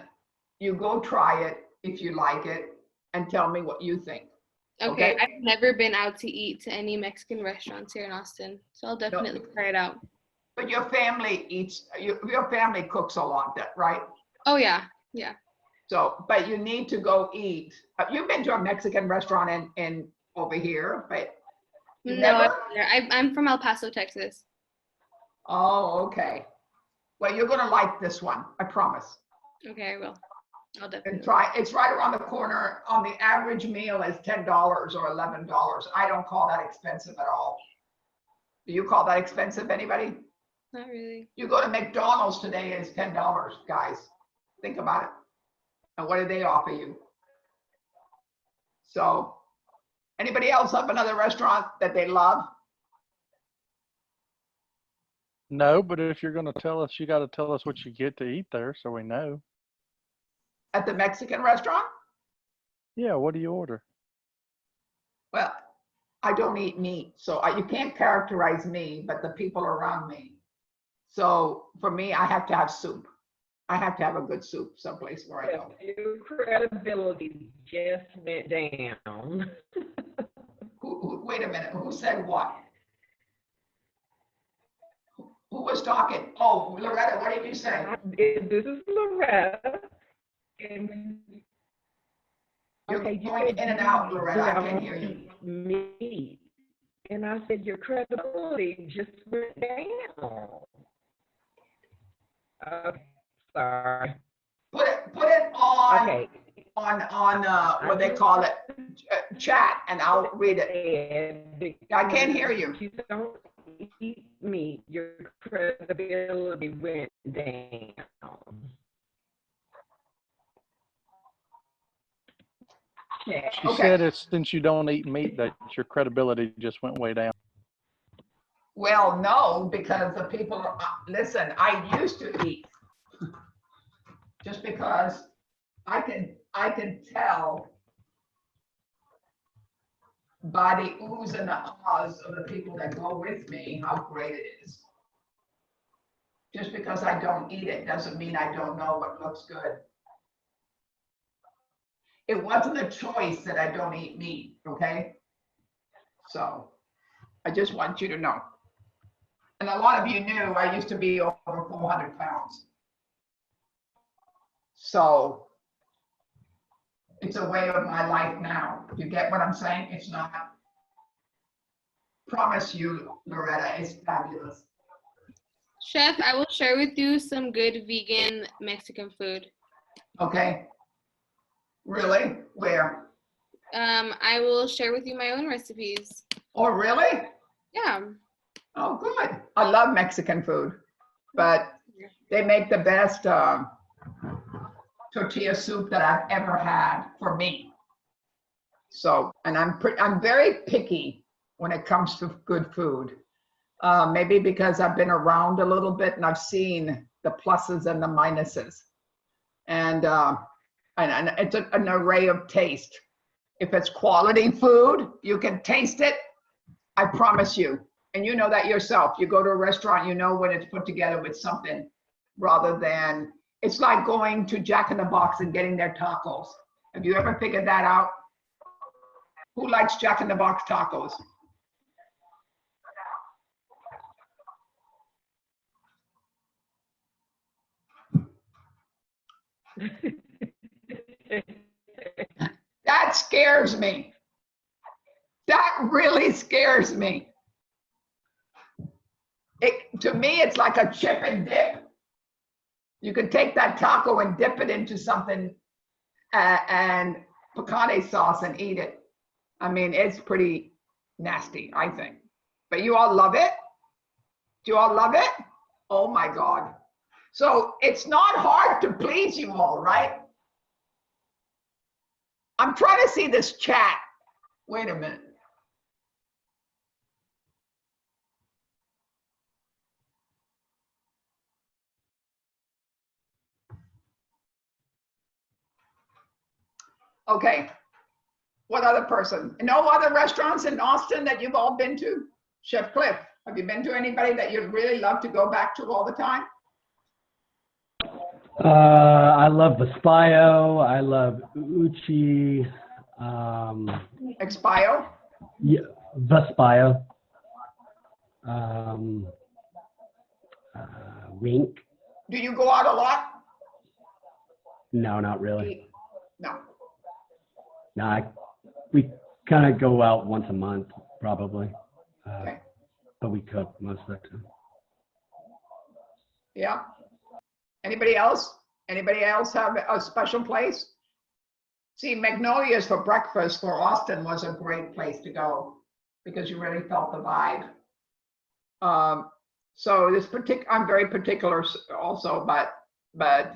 you go try it if you like it and tell me what you think. Okay, Okay. I've never been out to eat to any Mexican restaurants here in Austin, so I'll definitely try it out. But your family eats, your family cooks a lot, right? Oh yeah, yeah. So, but you need to go eat. You've been to a Mexican restaurant in over here, but you No, never? I'm from El Paso, Texas. Oh, okay. Well, you're gonna like this one, I promise. Okay, I will. I'll definitely And try. It's right around the corner. On the average meal is $10 or $11. I don't call that expensive at all. Do you call that expensive, anybody? Not really. You go to McDonald's today, it's $10, guys. Think about it. And what do they offer you? So, anybody else have another restaurant that they love? No, but if you're going to tell us, you got to tell us what you get to eat there so we know. At the Mexican restaurant? Yeah, what do you order? Well, I don't eat meat, so you can't characterize me, but the people around me. So for me, I have to have soup. I have to have a good soup someplace where I go. Your credibility just went down. Wait a minute, who said what? Who was talking? Oh, Loretta, what did you say? This is Loretta. And You're okay, going in and out, Loretta. I can't hear you. Me. And I said your credibility just went down. Okay, sorry. Put it on. Okay. On what they call it, chat, and I'll read it. I can't hear you. You don't eat meat. Your credibility went down. She said it's since you don't eat meat that your credibility just went way down. Well, no, because the people are, listen, I used to eat just because I can tell by the oohs and the ahs of the people that go with me how great it is. Just because I don't eat it doesn't mean I don't know what looks good. It wasn't a choice that I don't eat meat, okay? So I just want you to know. And a lot of you knew I used to be over 400 pounds. So it's a way of my life now. You get what I'm saying? It's not. Promise you, Loretta, it's fabulous. Chef, I will share with you some good vegan Mexican food. Okay. Really? Where? I will share with you my own recipes. Oh, really? Yeah. Oh, good. I love Mexican food, but they make the best tortilla soup that I've ever had for me. So, and I'm very picky when it comes to good food. Maybe because I've been around a little bit and I've seen the pluses and the minuses. And it's an array of taste. If it's quality food, you can taste it. I promise you. And you know that yourself. You go to a restaurant, you know when it's put together with something rather than, it's like going to Jack in the Box and getting their tacos. Have you ever figured that out? Who likes Jack in the Box tacos? That scares me. That really scares me. To me, it's like a chip and dip. You could take that taco and dip it into something and picante sauce and eat it. I mean, it's pretty nasty, I think. But you all love it? Do you all love it? Oh my God. So it's not hard to please you all, right? I'm trying to see this chat. Wait a minute. Okay. What other person? No other restaurants in Austin that you've all been to? Chef Cliff, have you been to anybody that you'd really love to go back to all the time? I love Vespaio. I love Uchi. Expio? Yeah, Vespaio. Wink. Do you go out a lot? No, not really. No. No, we kind of go out once a month, probably. Okay. But we cook most of the time. Yeah. Anybody else? Anybody else have a special place? See, Magnolia's for breakfast for Austin was a great place to go because you really felt the vibe. So this I'm very particular also, but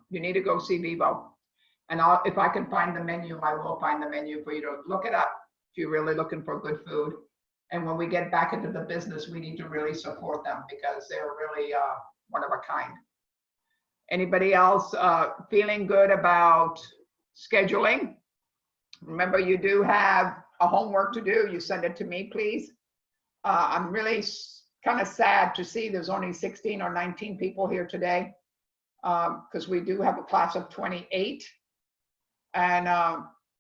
you need to go see Vivo. And if I can find the menu, I will find the menu for you to look it up if you're really looking for good food. And when we get back into the business, we need to really support them because they're really one of a kind. Anybody else feeling good about scheduling? Remember, you do have a homework to do. You send it to me, please. I'm really kind of sad to see there's only 16 or 19 people here today because we do have a class of 28. And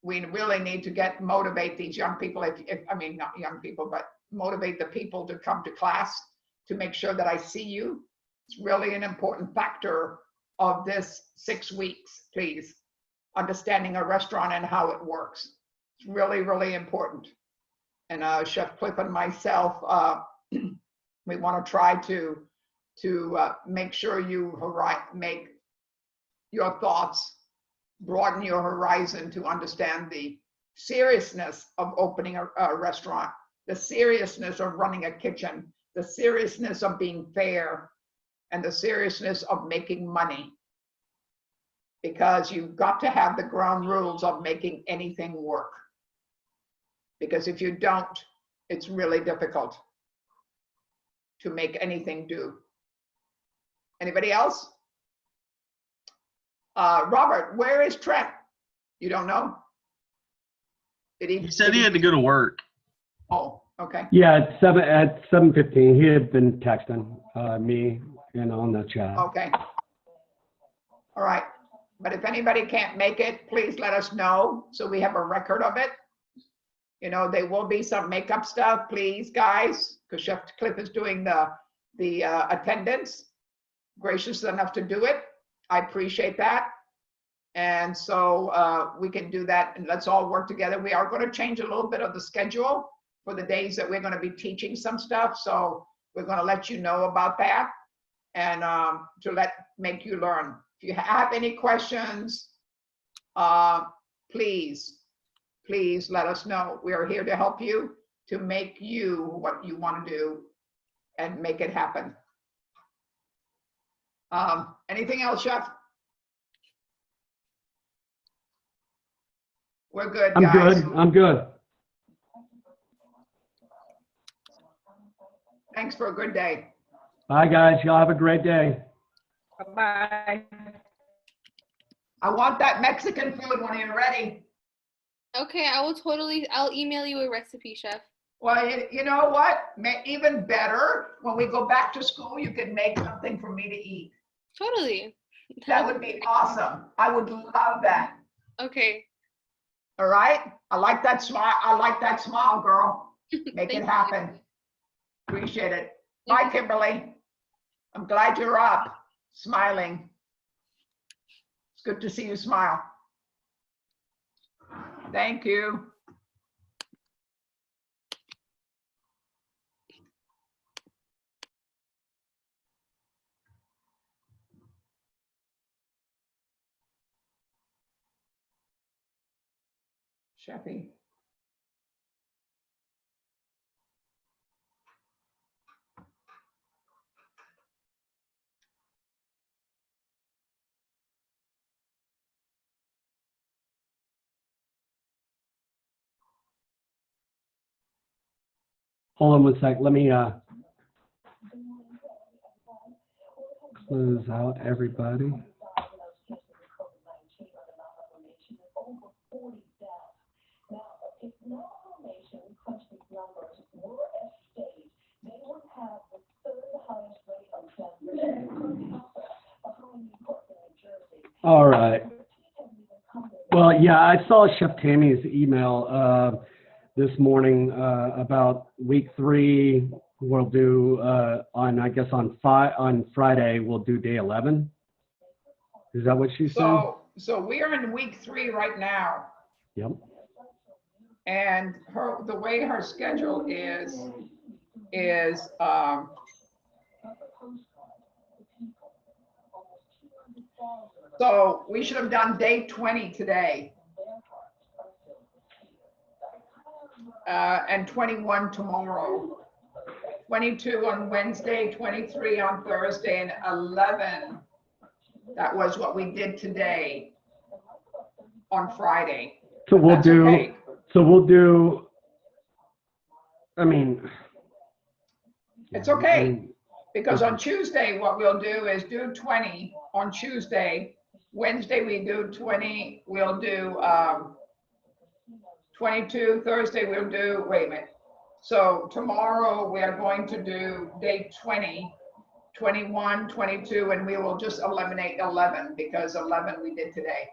we really need to motivate these young people, I mean, not young people, but motivate the people to come to class to make sure that I see you. It's really an important factor of this 6 weeks, please. Understanding a restaurant and how it works. It's really, really important. And Chef Cliff and myself, we want to try to make sure you make your thoughts, broaden your horizon to understand the seriousness of opening a restaurant, the seriousness of running a kitchen, the seriousness of being fair, and the seriousness of making money. Because you've got to have the ground rules of making anything work. Because if you don't, it's really difficult to make anything do. Anybody else? Robert, where is Trent? You don't know? He said he had to go to work. Oh, okay. Yeah, at 7:15, he had been texting me and on the chat. Okay. All right. But if anybody can't make it, please let us know so we have a record of it. You know, there will be some makeup stuff, please, guys, because Chef Cliff is doing the attendance. Gracious enough to do it. I appreciate that. And so we can do that and let's all work together. We are going to change a little bit of the schedule for the days that we're going to be teaching some stuff. So we're going to let you know about that and to make you learn. If you have any questions, please let us know. We are here to help you to make you what you want to do and make it happen. Anything else, Chef? We're good, guys. I'm good. Thanks for a good day. Bye, guys. Y'all have a great day. Bye. I want that Mexican food when you're ready. Okay, I'll email you a recipe, Chef. Well, you know what? Even better, when we go back to school, you can make something for me to eat. Totally. That would be awesome. I would love that. Okay. All right. I like that smile. I like that smile, girl. Make it happen. Appreciate it. Bye, Kimberly. I'm glad you're up, smiling. It's good to see you smile. Thank you. Chefy. Hold on 1 sec. Let me close out everybody. All right. Well, yeah, I saw Chef Tammy's email this morning about week 3. We'll do on Friday we'll do day 11. Is that what she said? So we are in week 3 right now, Yep. and the way her schedule is so we should have done day 20 today. And 21 tomorrow, 22 on Wednesday, 23 on Thursday, and 11. That was what we did today on Friday. So we'll That's do. okay. So we'll do. I mean. It's okay, because on Tuesday, what we'll do is do 20 on Tuesday. Wednesday, we do 20. We'll do 22. Thursday, we'll do, wait a minute. So tomorrow, we are going to do day 20, 21, 22, and we will just eliminate 11 because 11 we did today.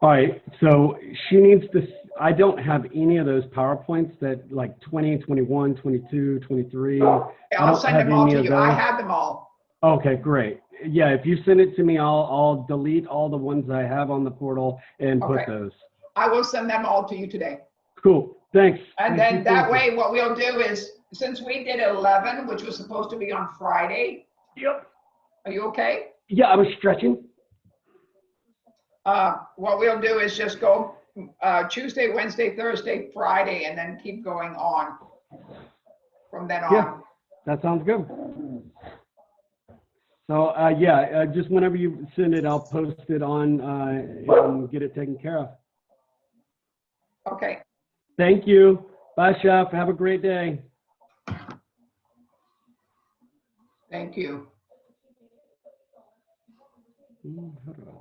All right. So she needs to. I don't have any of those PowerPoints that like 20, 21, 22, 23. I'll send them all to you. I have them all. Okay, great. Yeah, if you send it to me, I'll delete all the ones I have on the portal and put Okay. those. I will send them all to you today. Cool. Thanks. And Thank then you, that thank you. way, what we'll do is, since we did 11, which was supposed to be on Friday. Yep. Are you okay? Yeah, I was stretching. What we'll do is just go Tuesday, Wednesday, Thursday, Friday, and then keep going on from then on. Yeah, that sounds good. So just whenever you send it, I'll post it on and get it taken care of. Okay. Thank you. Bye, Chef. Have a great day. Thank you. How do I